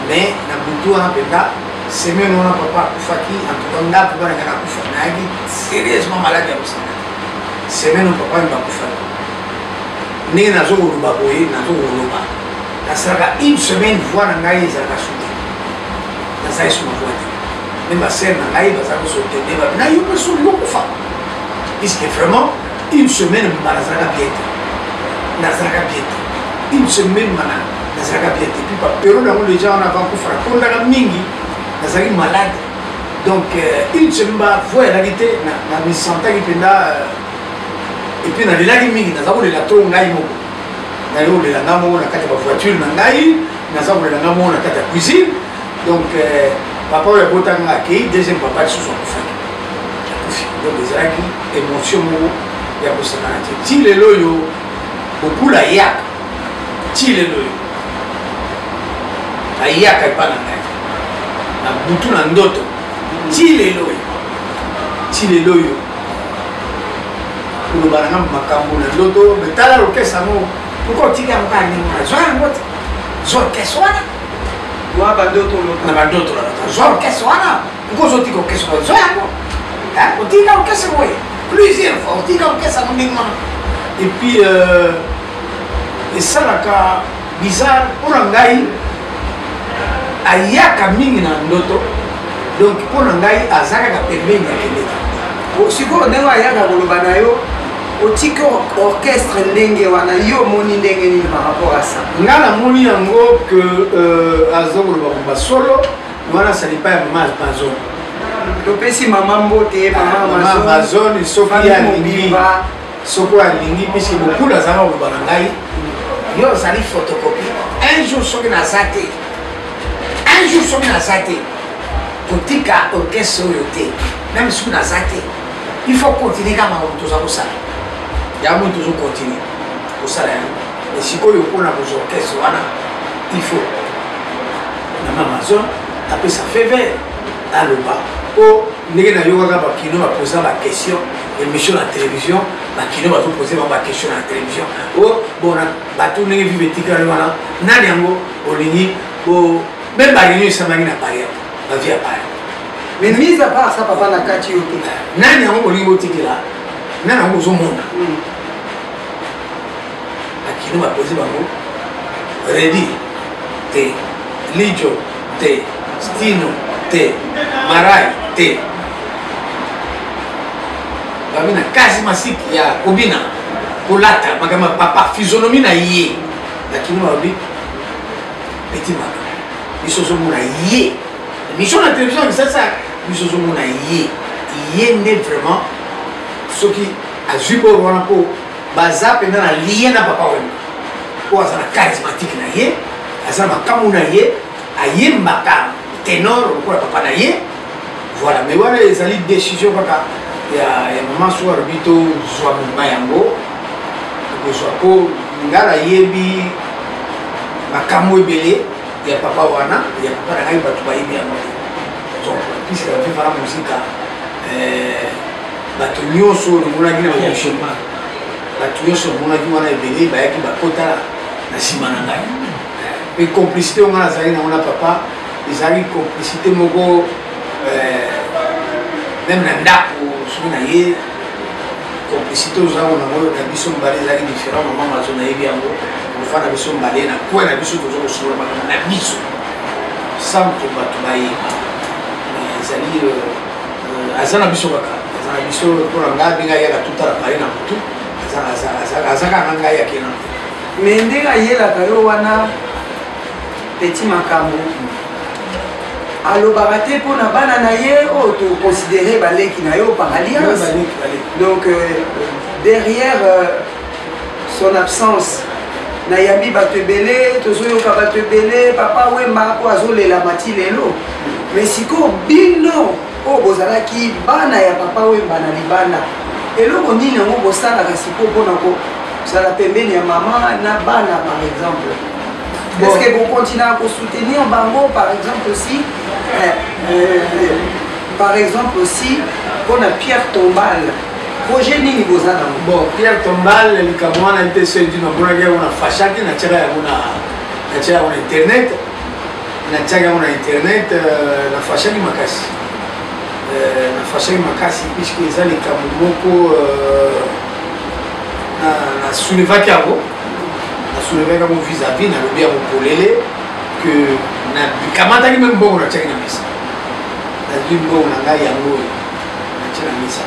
S4: mais na butu wana mpenza semaine wana papa akufaki antuka ndako banaka nakufa nayaki sérieusement malade ya kosanga semaine oyo papa yemba akufaki ndenge nazokoloba boye nazokoloba nasalaka une semaine voi na ngai ezalaka sote nazali suma voi te me basere na ngai bazalaka sote nde na yo mpe soli yokufa puisque vraiment une semaine mba nazalaka bien te nazalaka bien te une semaine mana nazalaka bien te puis baperiode yango deja wana avant kufa nakondaka mingi nazalaki malade donc une semaine mba voi elaki te na misantaki mpenza et puis nalelaki mingi naza kolela to ngai moko naye kolela ngai moko na kati ya bavoiture na ngai naza kolela ngai moko na kati ya cuisine donc papa oyo abotanga akei deuxième papa lisusu akufaki akufi donc ezalaki émotion moko ya kosakana te ti lelo oyo kopula yaka ti lelo oyo ayaka epa na ngai na butu na ndoto ti lelo oyo koloba na nga makambo na ndoto me tala orkestre yango poko otika yango kaka ndenge wana zwa yango te zwa orkestre wana na bandoto zwa orkestre wana nko ozotika orkestre oyo zwa yango otika orkestre oyo plusieurs fois otika orkestre yango ndenge wana et puis esalaka bizarre mpona ngai ayaka mingi na ndoto donc mpona ngai aza kaka pembeni ya keleka
S3: sikoyo ndenge ayaka koloba na yo otiki orchestre ndenge wana yo omoni ndenge nini par rapport à ça
S4: nga namoni yango ke aza koloba koba solo wana salipa ya mama amazon
S3: topesi mama mbote mama
S4: amazon soki alingi soki alingi puisque bokulu azanga koloba na ngai yo ozali photocopie un jour soki naza te kotika orchestre oyo te même soki naza te il faut continuer kaka makambo toza kosala yango tozokontinue kosala yango mais sikoyo mpona kozwa orchestre wana il faut na amazon apesa fevere aloba po ndenge nayokaka bakino baposa baquestion émission na télévision bakino bazopose bango baquestion na télévision o bona bato ndenge vive etikali wana nani yango olingi même baréunion esambangi na paris bavi ya paris
S3: mais mise à part ça papa na kati yo te
S4: nani yango olingi otikela nani yango ozomona bakino bapose bango redi te lijo te stino te marai te babi na kasi masiki ya kobina kolata makambo papa physionomie na ye bakino babi petit maka biso ozomona ye émission na télévision kisasa biso ozomona ye nde vraiment soki azwi boro wana mpo baza mpenza na lien na papa wena mpo aza na charismatique na ye aza na makambo na ye ayembaka ténor lokola papa na ye voilà mais wana ezali décision kaka ya mama so alobi tozwa moma yango tokozwa mpo nga nayebi makambo ebele ya papa wana ya papa na ngai bato bayebi yango te donc puisque bavivaka mosika bato nyonso omonaki na bamoshema bato nyonso omonaki wana ebele bayaki bakota na nsima na ngai mpe complicité onga nazali nango na papa ezalaki complicité moko même na ndako soki na ye complicité ozango nango na biso mibale ezalaki différent mama mazo nayebi yango kofa na biso mibale na kwe na biso toza kosola makambo na biso santo bato bayeba ezali aza na biso kaka aza na biso mpona ngai ndenge ayaka tutala pale na motu aza kaka ngai akena
S3: mais ndenge ayelaka yo wana petit makambo alobaka te mpona bana na ye oyo toconsidere baleki na yo par alliance donc derrière son absence nayambi bato ebele tozoyoka bato ebele papa wemba mpo azolela mati lelo mais sikoyo bino oyo bozalaki bana ya papa wemba na libanda eloko nini yango bosalaka sikoyo mpona kozala pembeni ya mama na bana par exemple est-ce que vous continuez à soutenir bango par exemple aussi pour Pierre Tombal projet nini boza nango
S4: bon Pierre Tombal likambo wana mpe sendi namonaki yango na fashaki natiaka yango na internet natiaka yango na internet nafashaki makasi puisque eza likambo moko nasoulevaki yango vis-à-vis nalobi yango polele que kamataki mpe mbongo natiaki na misa nazwi mbongo na ngai yango oyo natia na misa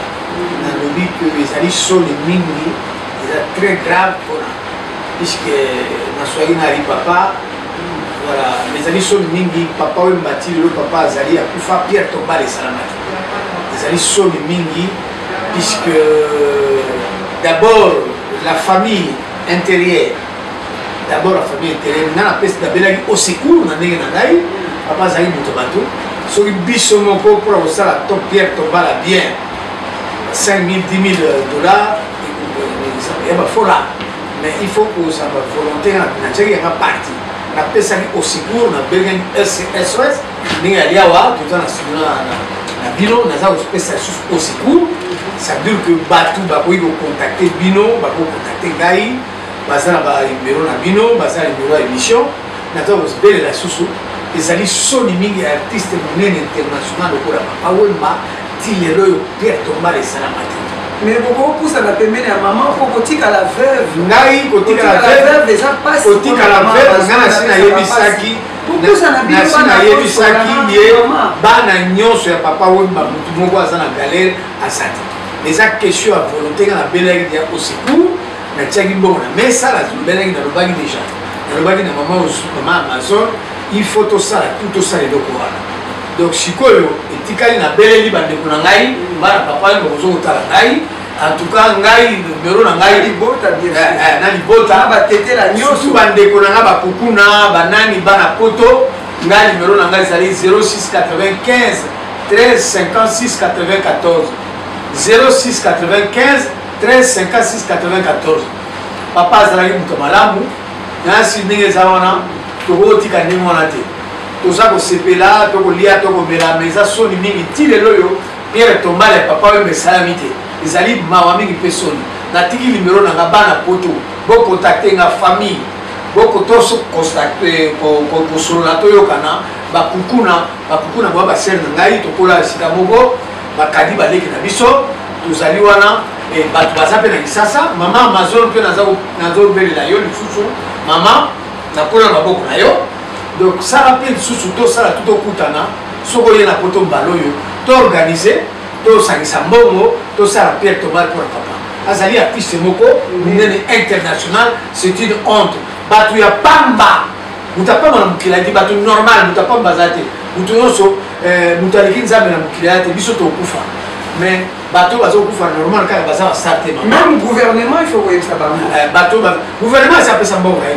S4: nalobi que ezali soni mingi eza très grave mpona puisque naswaki nali papa voilà ezali soni mingi papa oyo mbati lelo papa azali akufa Pierre Tombal esalamaki ezali soni mingi puisque d'abord la famille intérieure d'abord la famille intérieure nga napesi nabelaki au secours na ndenge na ngai papa azali moto bato soki biso moko mpona kosala to Pierre Tombal bien 5 000 10 000 dollars ya bafola mais il faut kozala volonté natiaki yanga parti
S2: napesaki au secours na bengi SOS ndenge ali awa toza na bino naza kopesa lisusu au secours. Ça veut dire que bato bakoki kocontacte bino bakocontacte ngai baza na banuméro na bino baza na numéro ya émission naza kobelela lisusu ezali soni mingi ya artiste monene international lokola Papa Wemba ti lelo oyo Pierre Tombala esalama te.
S3: Mais bokopusana pembeni ya mama po kotikala veuve
S2: ngai kotikala veuve
S3: eza pasi
S2: kotikala veuve nga nasi nayebisaki ye bana nyonso ya Papa Wemba motu moko aza na galere asati eza question ya volonté nga nabelaki ya au secours natiaki mbongo na mesa nabelaki nalobaki déjà nalobaki na mama Amazon il faut tosala tosala eloko wana donc sikoyo etikali nabeleli bandeko na ngai bana papa Wemba kozokotala ngai en tout cas ngai numéro na ngai na libota
S3: batetela
S2: nyonso bandeko na ngai bakukuna banani bana poto ngai numéro na ngai ezali 0695 13 56 94 0695 13 56 94 papa azalaki moto malamu nasi ndenge eza wana tokotika ndenge wana te toza kosepela tokolia tokomela mais eza soni mingi ti lelo oyo Pierre Tombala ya Papa Wemba esalami te ezali mawa mingi mpe soni natiki nimero na nga bana poto bokontakte nga famille bokotoso kosolola toyokana bakukuna bwa basere na ngai tokola sika moko bakadi baleki na biso tozali wana bato baza mpe na lisasa mama Amazon mpe nazobelela yo lisusu mama nakona maboko na yo donc sala mpe lisusu tosala tutokutana soko oye na poto mbala oyo toorganize tosangisa mbongo tosala Pierre Tombala mpona papa azali artiste moko monene international c'est une honte bato ya pamba moto apamba na mokili adi bato normal moto apamba aza te moto nyonso moto aleki nzambe na mokili aya te biso tokufa mais bato bazokufa normal kaka baza bastar te
S3: même gouvernement il faut koyebisa bango
S2: bato gouvernement asi apesa mbongo na ye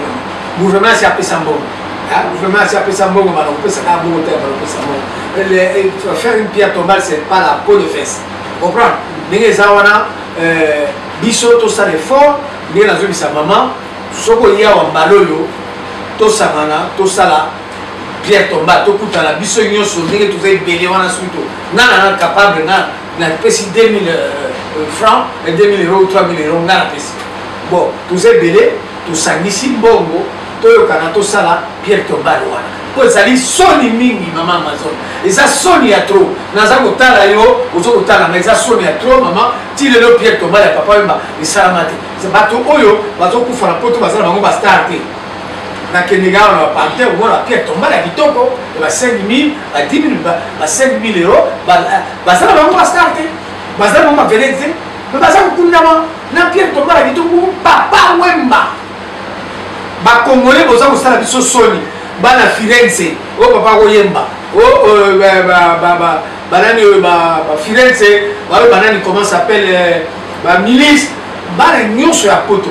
S2: gouvernement asi apesa mbongo gouvernement asi apesa mbongo bana kopesa kaka mbongo te bana kopesa mbongo faire une Pierre Tombala c'est pas la peau de fesse comprendre ndenge eza wana biso tosala effort ndenge nazobisa mama soko yawa mbala oyo tosangana tosala Pierre Tombala tokutana biso nyonso ndenge toza ebele wana surtout nana na capable na pesi 2000 francs et 2000 euros ou 3000 euros nga na pesi bon toza ebele tosangisi mbongo toyokana tosala Pierre Tombala wana po ezali soni mingi mama Amazon eza soni ya trop naza kotala yo ozokotala nga eza soni ya trop mama ti lelo Pierre Tombala ya Papa Wemba esalama te bato oyo bazokufa na poto baza na bango bastar te nakendeka wana baparte omona Pierre Tombala ya kitoko ba 5000 ba 10 000 ba 5000 euros baza na bango bastar te baza na bango bavedete te me baza kokundama na Pierre Tombala ya kitoko Papa Wemba bakongole boza kosala biso soni bana Firenze o Papa Wemba o banani oyo Firenze baoyo banani comment s'appelle bamilice bana nyonso ya poto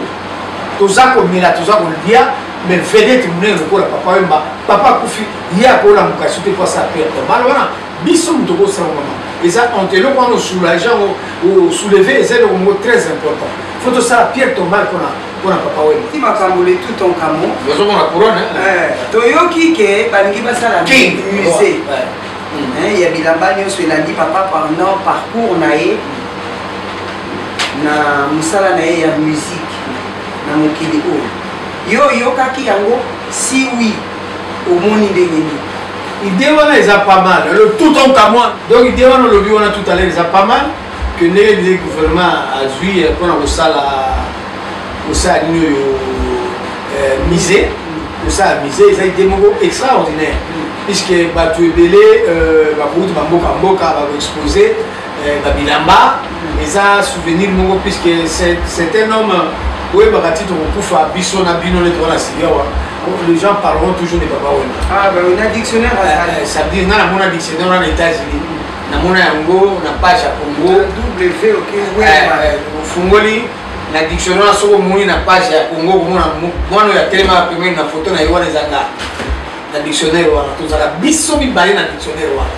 S2: toza komela toza kolia mais vedete monene lokola Papa Wemba papa akufi ye akolamuka so te po asala Pierre Tombala wana biso moto kosala mama eza honte eloko wana osoulage osoulever eza eloko moko très important faut tosala Pierre Tombala mpona Papa Wemba
S3: ti makambo le tout ton kamo
S2: ozomona couronne
S3: toyoki ke balingi basala musée ya bilamba nyonso elandi papa pendant parcours na ye na mosala na ye ya musique na mokili oyo yo yokaki yango si oui omoni ndenge nini
S2: idée wana eza pas mal le tout en kamwa donc idée wana olobi wana tout à l'heure eza pas mal que ndenge ndenge gouvernement azwi mpona kosala nini oyo musée kosala musée eza idée moko extraordinaire puisque bato ebele bakouti bamboka bakoexpose babilamba eza souvenir moko puisque c'est un homme oyebaka ti tokokufa biso na bino nde towana siria wa les gens parleront toujours de Papa Wemba
S3: na dictionnaire
S2: ça veut dire nga namona dictionnaire wana na États-Unis namona yango na page ya Congo ofungoli na dictionnaire soko omoni na page ya Congo komona mwana oyo atelemaka pembeni na photo na ye wana ezanga na dictionnaire wana tozala biso mibale na dictionnaire wana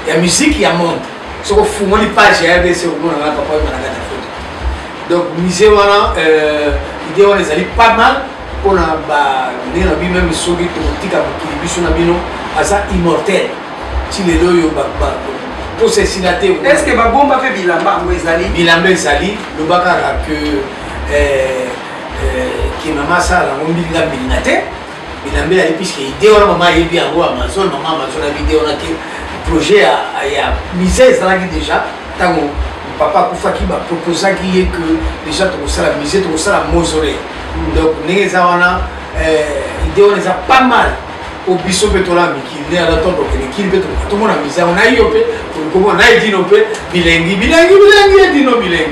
S2: ya musique ya monde soko ofungoli page ya RDC okomona nga Papa Wemba na kati ya photo donc musée wana idée wana ezali pas mal on a même sogi tika biso na bino asa immortel si les loyo pour se silater
S3: est-ce que babomba fait bilamba
S2: ezali le bakara que qui maman ça la ngombilinga bilingate bilambe ali puisque idée on maman yebi yango Amazon a vidéo on a que projet ya misère ça déjà tango papa Koufaki va proposer qu'il y ait que déjà tout ça la misère tout ça la mausolée donc les wana idée on les a pas mal au biso betola miki ne ala to donc l'équipe beto tout le monde a misère on a eu opé comment on a dit no pe bilengi dit no bilengi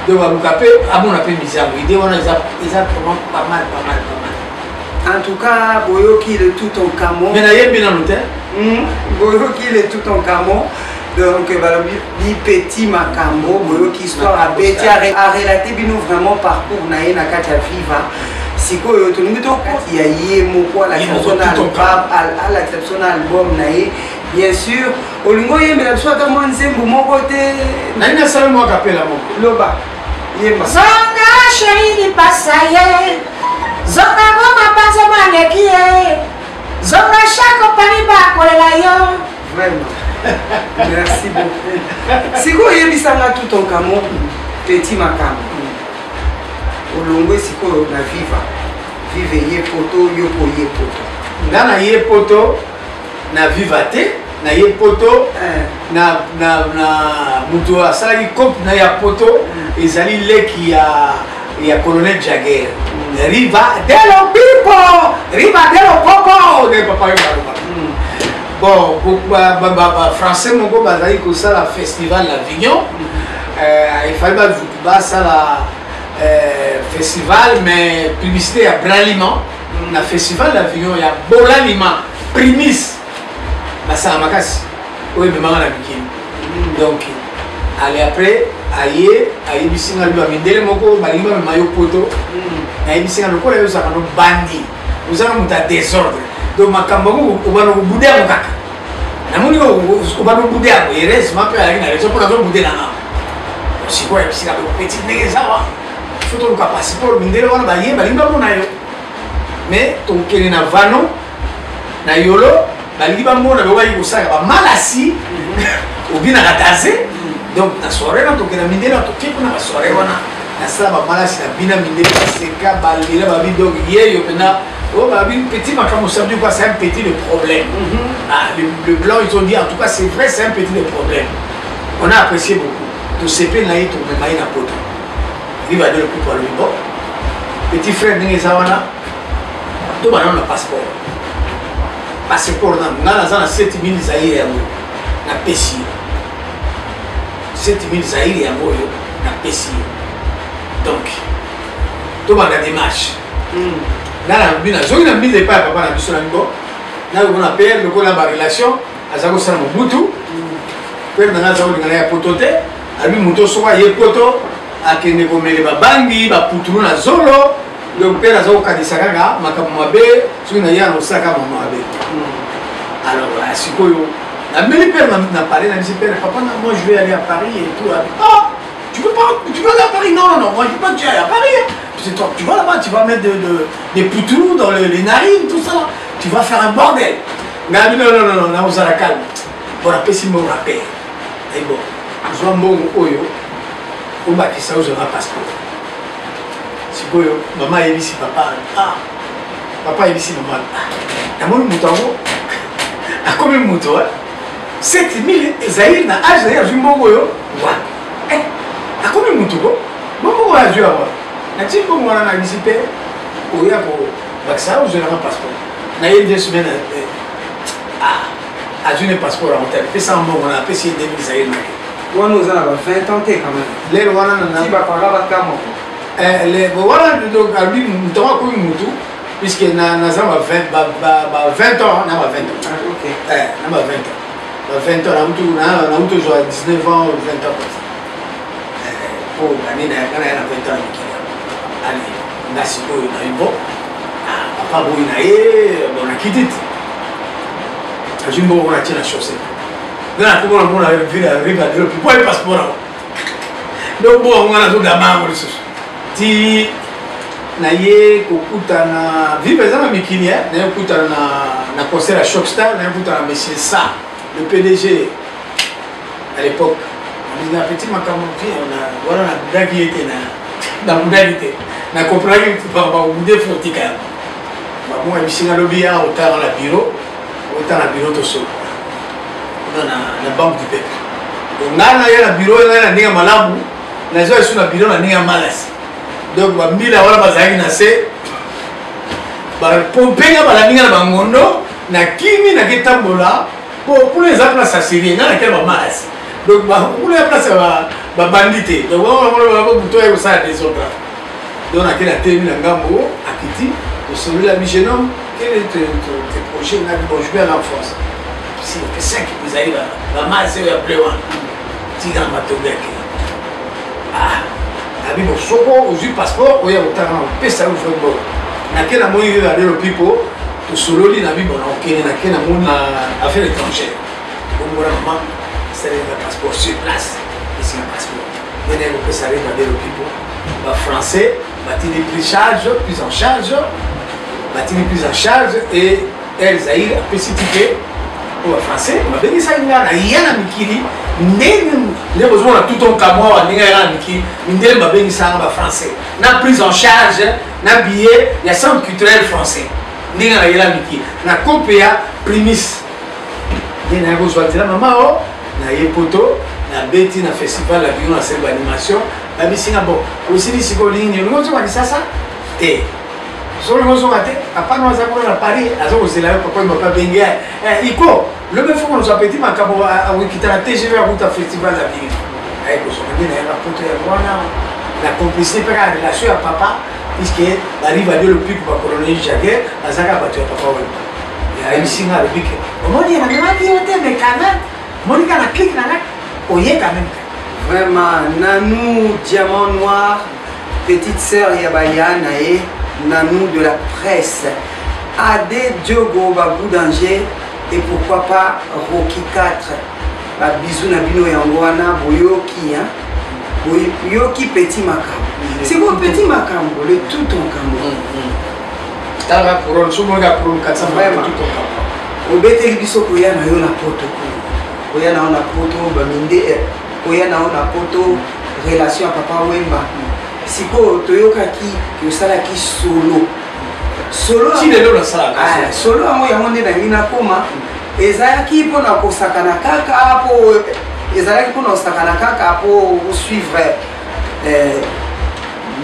S2: donc à Mukape à mon appel misère idée on les a exactement pas mal
S3: en tout cas boyoki le tout en camo
S2: mais na yembi na noter
S3: boyoki le tout en camo donc bi petit makambo boyoki histoire a beti a relater bino vraiment parcours na ye na kati ya viva sikoyo to ngito kati ya ye moko la exceptionnel album na ye bien sûr olingo yembe la biso ata mwa nzembo moko te
S2: nani nasala mwa kapela moko
S3: loba yemba
S8: zonga chéri pasaye zonga ngoma panza maneki ye zonga chako pani bakolela yo
S3: vraiment merci beaucoup sikoyo yebisanga tout en camo petit makambo olongwe sikoyo na vive ye poto yo po ye poto
S2: nga na ye poto na viva te na ye poto na mutu asalaki coupe na ya poto ezali leki ya colonel Jagger riva delo pipo riva delo popo de papa yo bon français moko bazali kosala festival l'Avignon il fallait basala festival mais publicité à Braliment na festival l'Avignon il y a Bolalima primis basala makasi oyo memanga na bikini donc allez après aye bisinga lui amindele moko balimba me mayo poto na bisinga lokola yo saka no bandi uzana muta désordre donc makambo ko ubano kubudia mukaka namuni ko ubano kubudia ko yeres mape ali na lezo pona zo budia na siko ya bisinga ko petit negezawa photo ka passeport mindele wana baye balimba mona yo mais ton kene na vano na yolo balingi bamona be wayi kosaka ba malasi obina kataze donc na soirée na tokena mindele na tokipo na soirée wana na sala ba malasi na bina mindele seka balila ba donc yeyo pena oh bah oui petit makambo ça veut dire quoi c'est un petit le problème le blanc ils ont dit en tout cas c'est vrai c'est un petit le problème on a apprécié beaucoup tout CP na yito mais maïna poto il va donner le coup pour le bon petit frère n'engage wana tout bana na passeport na za na 7000 zaire yango na pesi 7000 zaire yango na pesi donc tout bana démarche na bina zoki na mise pas papa na biso na ngo na ko na père le ko na ba relation azako sana mobutu père na za olinga ya potote abi muto soka ye poto akende ko mele ba bangi ba putulu na zolo le père azako kanisa kaka makambo mabe soki na ya no saka mama mabe alors asikoyo na meli père na parler na mise père papa na moi je vais aller à Paris et tout ah tu veux aller à Paris non moi je veux pas que tu ailles à Paris tu vas là-bas, tu vas mettre des poutoulous dans les narines, tout ça. Tu vas faire un bordel. Non, vous allez calme. Bon, après, si mon rappel. Et bon, je vais bon oyo. On va que ça, vous aurez un passeport. Si oyo, maman est ici, papa. Ah, papa est ici, maman. Ah, mon mouton, à combien de moutons 7000 Zahir, na âge d'ailleurs, je vais bon oyo. Eh, à combien de moutons bon, je vais avoir. Nati ko mwana na disipe oya ko baksa je n'ai pas passeport na yé 2 semaines a je n'ai passeport en tête puis ça on a apprécié 2000 zaïr na
S3: wana ozana ba 20 ans quand même
S2: les wana na
S3: si ba para ba kamo
S2: les wana donc abi mutawa ko mutu puisque na za ba 20 ans na ba 20 ans
S3: OK
S2: na ba 20 ans 20 ans na mutu zo 19 ans ou 20 ans pour année na kana na 20 ans allez nasi ko na ibo papa boy na ye bon akidit ajimbo on a tiré la chaussée là comment on a vu la rive de l'autre pour le passeport donc bon on a tout d'abord ti na ye kokutana vive eza na mikili na ye kokutana na concert à Shockstar na ye kokutana monsieur Sa le PDG à l'époque na petit makambo pia na wala na dagi ete na mudalité na comprendre que ba mude fortika ba mo ebisinga lobia autant la bureau to so na banque du peuple donc na ya bureau na ninga malamu na zo sur la bureau na ninga malas donc ba mila wala bazaki na se ba pompenga ba ninga na bangondo na kimi na ketambola pour les autres ça série na quel ba malas donc pour les place ba bandité donc on va buto ya ça des autres donc na kila temi na ngambo akiti de celui la jeune homme quel est tes projets na bon je vais à l'enfance si que ça qui vous arrive ba malas ya plewa tiga matobeke abi bo soko ozu passeport oya utana pesa ufembo na kena moyi ya lelo pipo to sololi na bibo na okene na kena mona affaire étrangère on mora maman c'est le passeport sur place ici le passeport bene ko pesa reba lelo pipo ba français batini prise en charge et elles aïe a spécifié pour le français on va venir ça ngana yana mikili ne besoin de tout ton camois à n'ingérer mikili ndel ba venir ça en français na prise en charge na billet il y a centre culturel français n'ingérer yana mikili na copia primis na besoin de la maman na yepoto na beti na festival la bion na cette animation la bisinga bon aussi ni siko ligne nous on va dire ça et solo mozo mate apana waza kwa Paris azo kozela papa mpa bengi iko le mefu ko nous appétit makabo a wikita TGV à route festival la ville ay ko so ngene na poto ya bwana la complicité par la relation à papa puisque arrive à dire le pic pour colonel Jagger azaka batu ya papa ouais ya bisinga le pic omoni na mama yote mais quand même monika na clic na oye quand même
S3: vraiment Nanou diamant noir petite sœur ya bayana et Nanou de la presse, Adé Diogo Babou Danger et pourquoi pas Rocky 4. Bisous Nabino et Angwana, Boyoki, Boyoki Petit Macam. C'est quoi Petit Macam, le tout ton cambo.
S2: Tara couronne, souvent la couronne 400
S3: vraiment. Au bété biso koya na yo na poto. Koya na ona poto, baminde, koya na ona poto, relation à papa Wemba. Siko toyokaki yosalaki solo
S2: ti lelo nasalaka
S3: solo yango yango nde nangi nakoma ezalaki mpona kosakana kaka po ezalaki mpona kosakana kaka po kosuivre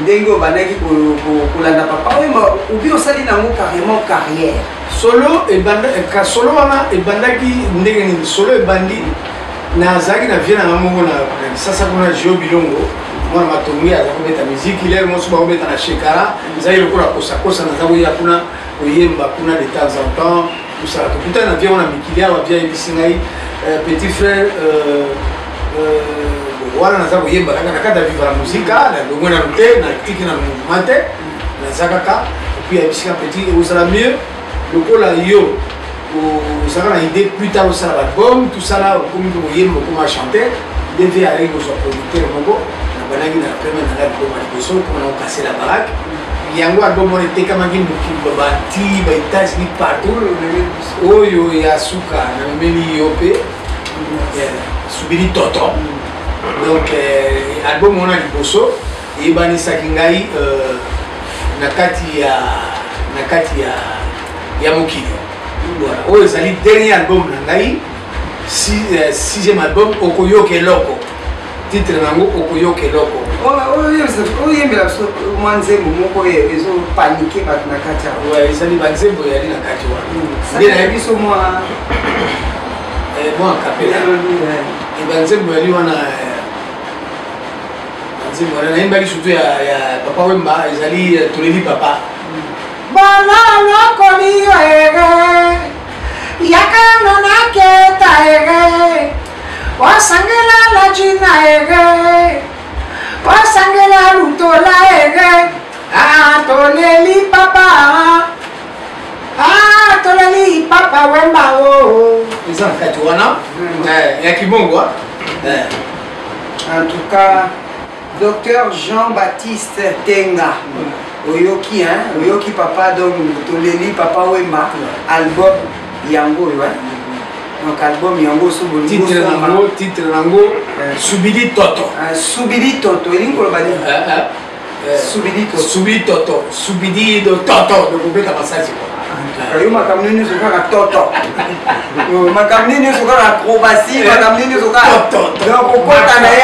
S3: ndenge obandaki kolanda papa oyemba obi osali nango carrément carrière
S2: solo wana ebandaki ndenge nini solo ebandi nazalaki na vie nanga moko na lisasa kuna Gio Bilongo mwana matongi aza kobeta miziki lelo mosu bakobeta na shekara ezali lokola kosakosa naza koya kuna koyemba kuna de temps en temps tosala tokutani na vie wana mikili awa bia yebisi ngai petit frère wana naza koyemba kaka na kati ya viva la muzika na longwe nanu te na tiki na mouvement te naza kaka epuis yebisi ka petit ozala mieux lokola yo ozalaka na idée plus tard osala balbum tosala okomi koyemba okoma chanter deve aleki kozwa producteur moko banaki na première na album à liboso pour casser la baraque yango album on était comme un bati ba États-Unis partout oyo ya suka na meli yope subiri toto donc album on a liboso et banisaki ngai na kati ya mokili voilà oyo ezali dernier album na ngai sixième album Okoyoke Loko titre nango Okoyoke Loko
S3: oyembela biso mwa nzembo moko ezopanike bato na kati
S2: awa ezali banzembo yali na kati wana
S3: na biso mwa
S2: kapela banzembo yali wana banzembo wana nayembaki surtout ya papa Wemba ezali toleli papa
S8: balolokoli yo ere yakano naketa ere wasangela la jina ere wasangela lutola ere toleli papa Wemba o
S2: eza na kati wana ya kibongo
S3: en tout cas Docteur Jean-Baptiste Tenga oyoki papa donc toleli papa wemba album yango donc album yango
S2: titre nango Subidi Toto
S3: elingi koloba nini
S2: Subidi Toto donc obeta massage
S3: yo makambo nini nyonso kaka toto makambo nini nyonso kaka acrobatie makambo nini nyonso kaka donc okota na ye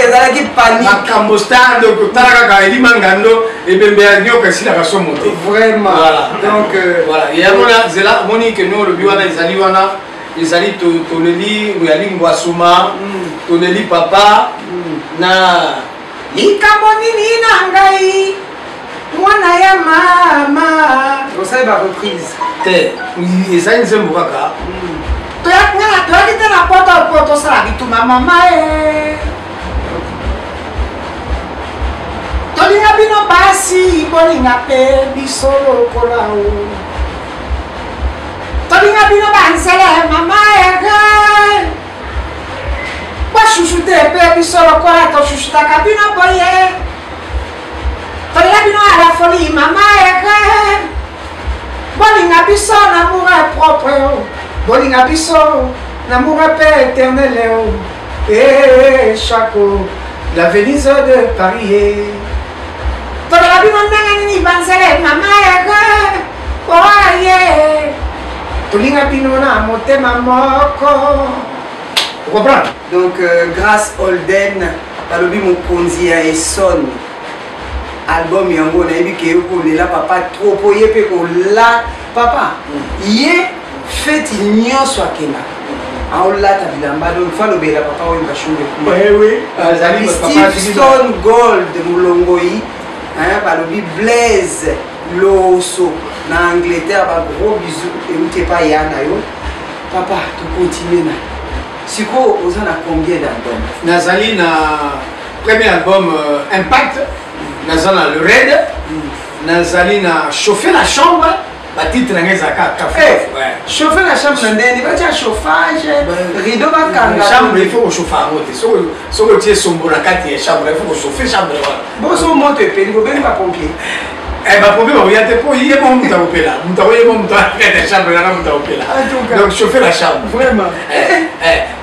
S3: ezalaki panique
S2: makambo star donc tala kaka elima ngando ebembe ya nyoka esilaka somo te
S3: vraiment donc
S2: voilà yamona zela moni ke no lobi wana ezali toleli oyali ngwasuma toleli papa na
S8: likambo nini na ngai mwana ya mama
S3: osali bareprise
S2: te ezali nzembo kaka
S8: toyaki te na poto tosala bituma mama e tolinga bino basi bolinga mpe biso lokola o tolinga bino banzele mama ege bashushu te mpe biso lokola toshushutaka bino boye tolinga bino à la folie mama ege bolinga biso namour propre o bolinga biso namour mpe éternel o Chaco la Venise de Paris tolinga bino ndenge nini banzele mama ege oye tolinga bino na motema moko
S2: comprendre
S3: donc grâce Holden balobi mokonzi ya Essonne album yango nayebi ke yokolela papa trop po ye mpe kola papa ye feti nyonso akenda aolata bilamba donc fa lobela papa oyo bashunge Stone Gold molongoi balobi Blaise Loso na Angleterre ba gros bisous euti epa ya na yo papa tokontinue na siko oza na combien d'album
S2: nazali na premier album Impact nazali na Le Raid nazali na Chauffer la chambre batitre nanga ezalaka café
S3: chauffer la chambre na ndeni batia chauffage rideau bakanga
S2: chambre il faut kochauffa yango te soki otie sombo na kati ya chambre il faut kochauffe chambre wana
S3: boso moto epeli bobengi bapompier
S2: bapompier bakoya te mpo ye mo mutu akopela mutu akoye mo mutu akati ya chambre nanga mutu akopela donc chauffer la chambre
S3: vraiment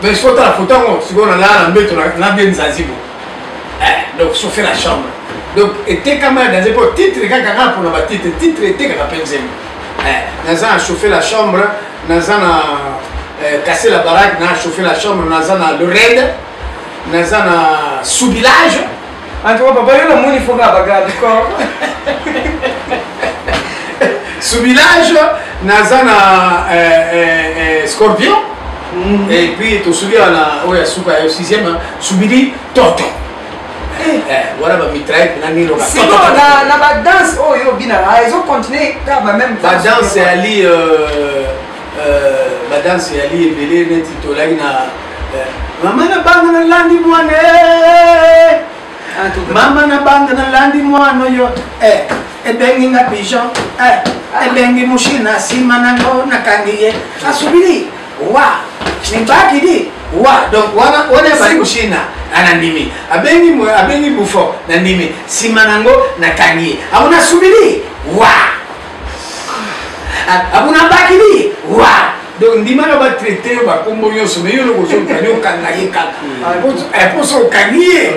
S2: mais soki otala foto yango sikoyo nalala na mbeto na bien nzanzibo donc chauffer la chambre donc etekama dans mpo titre kaka mpona batitre titre etekaka mpe nzembo naza na chauffer la chambre naza na casser la baraque na chauffer la chambre naza na Le Raid naza na Soubilage
S3: antuka papa yo namoni foka bagadi corps
S2: Soubilage naza na Scorpion et puis tosubi na oyo asuka ya 6e Subidi Toto voilà bamitraille nangiloka
S3: siko na badanse oyo obinaka ezocontinue kaka bameme
S2: badanse yali ebele neti tolaki na mama na banga na landi mwana mama na banga na landi mwana oyo ebengi nga pigeon ebengi mushina nsima nango nakangi ye asubili wa nibakidi wa donc wana ebali mushina anandimi abengi bufo na ndimi nsima nango nakangi ye abona subili wa abona bakidi wa donc ndima na batraité bakombo nyonso me yo loko ozokani okanga ye kaka mposo okangi ye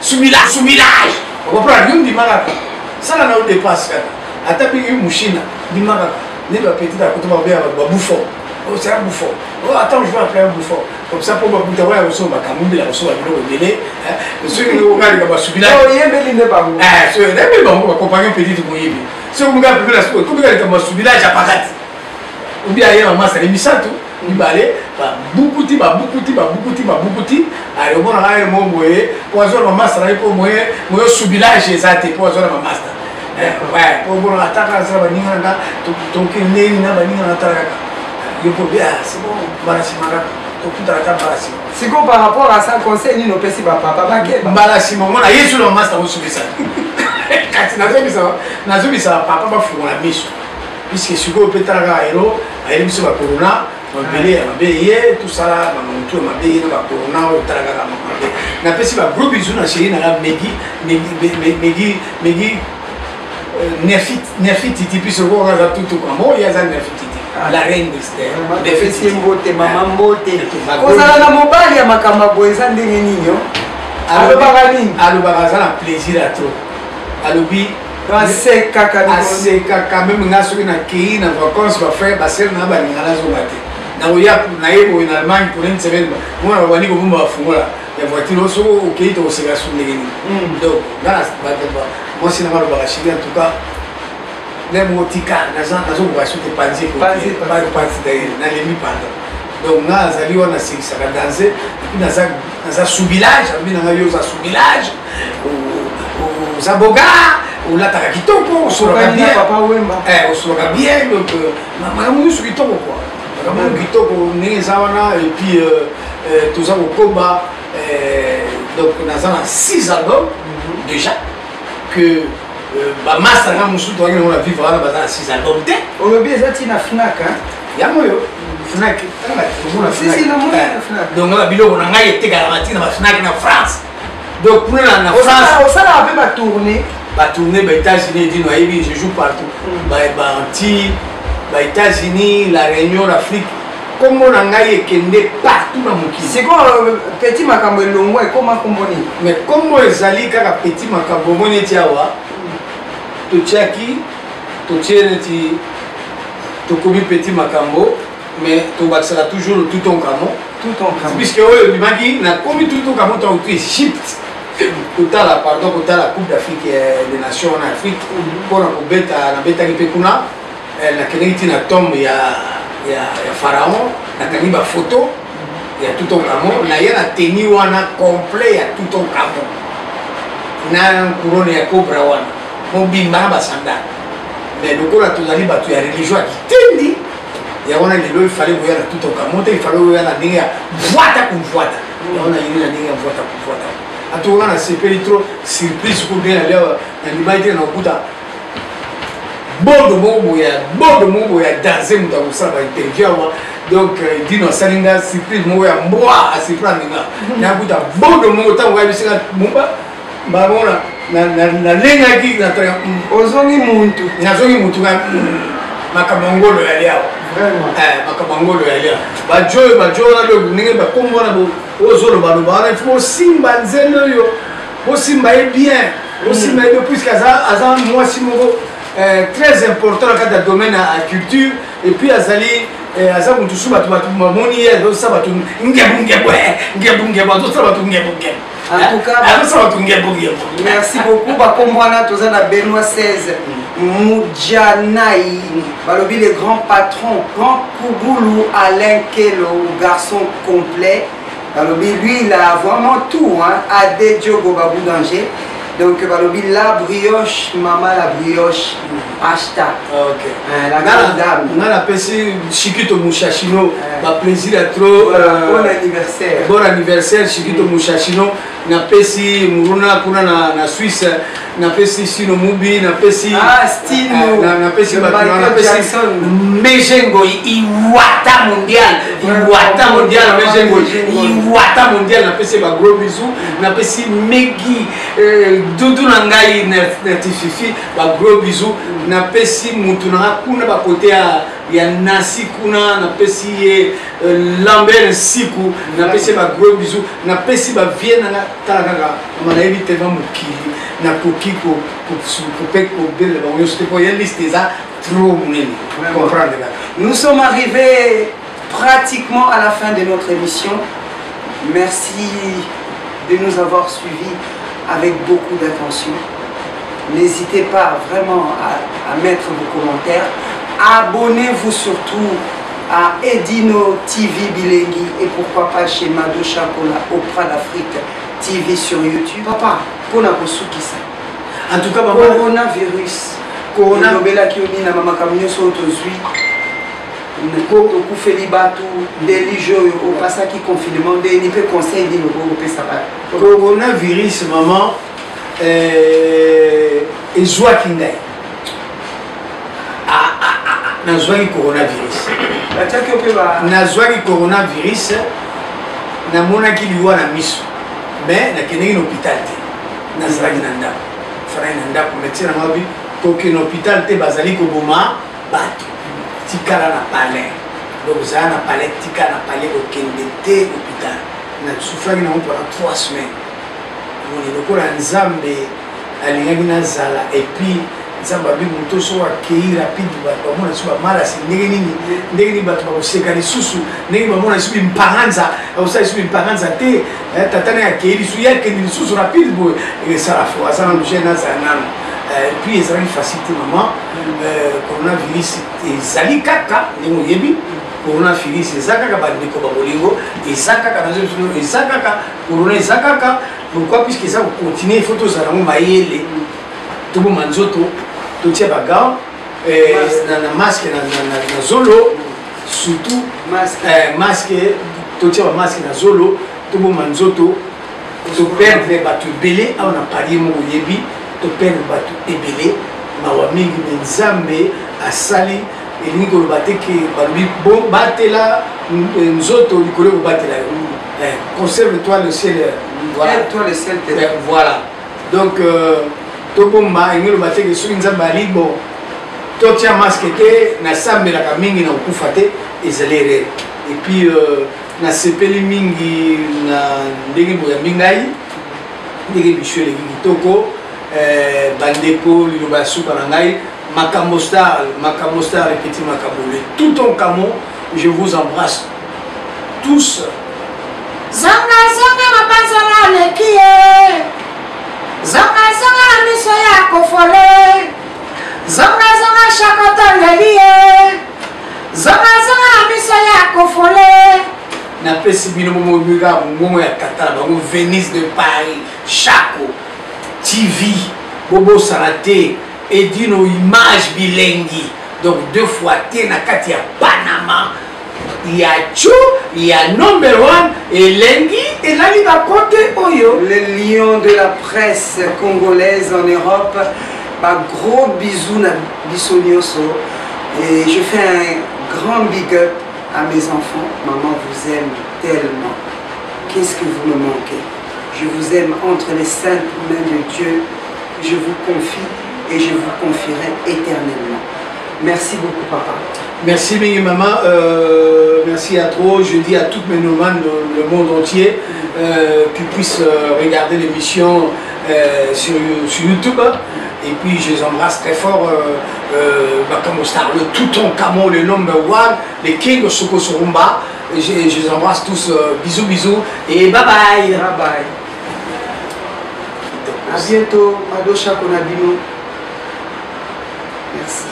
S2: soubilage okoprendre yo ndima kaka sala na yo dépasse kaka ata mpengi yo mushina ndima kaka nde bapetite akoto babeya babufo c'est un bouffon. Oh, attends, je vais appeler un bouffon. Comme ça, pour que tu aies un bouffon, tu as un bouffon, tu as ceux qui ont regardé comme celui-là.
S3: Oh, il y a un bel pas bon.
S2: C'est un bel bon, accompagner un petit mouillé. Ceux qui ont regardé la soirée, comme comme celui-là, j'ai pas gâté. Ou bien, il y a un masse, il y a mis ça tout. Il va aller, beaucoup de allez, on a un mot, pour avoir un masse, pour moi, celui-là, j'ai ça, pour avoir un masse. Ouais, pour voir la table, ça va venir là, ton qui est né, il n'a pas venir à la table. C'est bon, Balasima, tout à la table.
S3: C'est quoi par rapport à ça, conseil, nous, nous, papa,
S2: Balasima, on a eu sur le master, on subit ça. Nazobisa, papa, va foutre la mission. Puisque si vous pouvez faire un héros, à l'émission de la Corona, on va payer, tout ça là, on va payer la Corona, on va payer. napesi ba gros bisous na chérie na Megi Nefititi puis ce qu'on a tout comme il y a ça Nefititi la reine d'Esther
S3: Nefititi mbote mama mbote kozala na mobali ya makamba boeza ndenge ninyo alobaka nini
S2: alobaka za na plaisir à trop alobi aseka même nga soki na kei na vacances ba frère ba sœur na balingana zo bate na oya na yebo en Allemagne pour une semaine moi na bani ko bumba bafungola ya voiture so okei to oseka su ndenge nini donc ngana moi c'est normal ba chili en tout cas les motika nazo ba su te panzi ko panzi na lemi panda donc nga azali wana c'est ka danser et puis naza sous village abi na yo za sous village au zaboga ou la takakitoko osoloka bien
S3: papa wemba
S2: osoloka bien donc makambo nyonso kitoko quoi makambo kitoko ndenge eza wana et puis toza kokomba donc naza na 6 albums déjà que bamaster nga mosusu toaki nango na vivre wana baza na 6 albums te
S3: olobi eza ntina fnak
S2: yango oyo fnak donc nga biloko na ngai etekalaka ntina bafnak na France donc kuna na France
S3: osalaka mpe batourné
S2: batourné États-Unis dino ayebi je joue partout baanti États-Unis la Réunion l'Afrique kombo na ngai ekende partout na mokili
S3: sikoyo petit makambo elongo ekoma kombo nini
S2: mais kombo ezali kaka petit makambo omoni eti awa totiaki totie neti tokomi petit makambo mais tobakisaka toujours le tout ton camo puisque oyo ebimaki nakomi tout ton camo tautu Égypte kotala pardon kotala coupe d'Afrique des nations en Afrique mpona kobeta nabetaki mpe kuna nakendeki ntina tombe ya pharaon nakangi bafoto ya Toutankhamon naye na teni wana complet ya Toutankhamon na couronne ya cobra wana mobimba na basandale mais lokola tozali bato ya religion ya kitendi ya wana lelo ifale koya na Toutankhamon te ifale koya na ndenge ya mvwata kumvwata ya wana yini na ndenge ya mvwata kumvwata atoka na sepeli trop surprise kudena leo na libai te na okuta bodo moko ya danser mutu akosala bainterview awa donc dino asalinga surprise moko ya mbwa asipranninga nakuta bodo moko ntango ayebisinga mumba mbamona nalengaki
S3: ozongi muntu
S2: nazongi mutu makambo ngolo yali awa makambo ngolo yali awa bajo wana lo ndenge bakombo wana ozoloba wana il faut osimba nzela oyo osimba ye bien osimba ye bien puisque aza mwasi moko très important dans le domaine de la culture et puis azali aza mutu su bato bamoni ye azosa bato ngebungebwe azosa bato ngebungebwe
S3: merci beaucoup bakombwana toza na Benoît 16 Mudjanai balobi le grand patron grand Kougoulou Alain Kelo garçon complet balobi lui il a vraiment tout Adé Diogo Babou Danger. Donc, la brioche, maman la brioche, hashtag.
S2: Ok.
S3: La grande dame.
S2: On a appelé Chiquito Mouchachino. Plaisir à trop.
S3: Bon anniversaire.
S2: Bon anniversaire, Chiquito Mouchachino. Na pesi Muruna kuna na Suisse. Na pesi Sino Mubi. Na pesi.
S3: Stino.
S2: Na pesi Batuna. Na pesi Mejengo. Iwata mondial. Iwata mondial. Mejengo. Iwata mondial. Na pesi ba gros bisous. Na pesi Megi. Doudou nangai nertififi ba gros bisous na pesi mutu na kuna ba côté ya nasi kuna na pesi Lambert siku na pesi ba gros bisous na pesi ba viena na talaka manayebi tellement mukili na kokiko pour belle ba on se peut y liste ça trop muneni comprendre.
S3: Nous sommes arrivés pratiquement à la fin de notre émission. Merci de nous avoir suivis avec beaucoup d'attention. N'hésitez pas vraiment à mettre vos commentaires. Abonnez-vous surtout à Edino TV Bilengi et pourquoi pas chez Mado Chakola Opera d'Afrique TV sur YouTube. Papa, pour la ça.
S2: En tout cas,
S3: coronavirus. Corona qui na mama kamnyo so tozui. Okufeli batu religieux au passage qui confinement de ni peut conseil ni au pesa ba
S2: coronavirus maman ezwa kingai nazwaki coronavirus nazwaki coronavirus namonaki liwa na miso mais nakendeki na hôpital te nazalaki na ndako fanai na ndako médecin na ngabi toke na hôpital te bazali koboma bato tikala na palais donc ozala na palais tikala na palais okende te hôpital nasufraki nango pendant 3 semaines moni lokola nzambe alingaki nazala et puis nzambe abi moto so akei rapide bato bamona biso bamalasi ndenge nini bato bakoseka lisusu ndenge bamona biso bimpanganza akosala biso bimpanganza te tata naye akei lisu ye akende lisusu rapide boye ekesala fo aza na logé nazala nano puis ezalaki facile te mama coronavirus ezali kaka ndenge oyebi coronavirus eza kaka bandeko babolingo eza kaka nazo eza kaka corona eza kaka pourquoi puisque eza kocontinue il faut tozala yango mayele toboma nzoto totia bagao na masque na zolo surtout masque totia bamaske na zolo toboma nzoto toperdre bato ebele awa na palie moko oyebi toperdre bato ebele mawa mingi me nzambe asali elingi koloba te ke balobi bon batela nzoto likolo kobatela yo conserve toi le ciel voilà donc tobomba elingi loba te ke soki nzambe ali bon totia masque te nasambelaka mingi na kokufa te ezali erreur et puis nasepeli mingi na ndenge boyambi ngai ndenge biso eleki kitoko bandeko liloba ya suka na ngai makambo star répéti makambo le tout en camo je vous embrasse tous
S8: zanga zanga mapanzana leki ye zanga zanga na miso ya kofole zanga zanga shakotangeli ye zanga zanga na miso ya kofole
S2: napesi bino momo ya tata na bango Venise de Paris Chaco TV bobosana te edino image bilengi donc 2 fois te na kati ya Panama ya cho ya number 1 elengi elali bakote oyo
S3: le lion de la presse congolaise en Europe. Gros bisous na biso nyonso et je fais un grand big up à mes enfants. Maman vous aime tellement. Qu'est-ce que vous me manquez? Je vous aime entre les saintes mains de Dieu. Je vous confie et je vous confierai éternellement. Merci beaucoup papa.
S2: Merci Mingi maman, merci à trop. Je dis à toutes mes nomanes le monde entier qui puissent regarder l'émission sur YouTube. Et puis je les embrasse très fort, Bakamo Star, le tout en camo, le number 1, les King Soko Sorumba. Je les embrasse tous, bisous bisous et bye bye.
S3: Bye bye. À bientôt, Mado Chaco Nabino. Merci.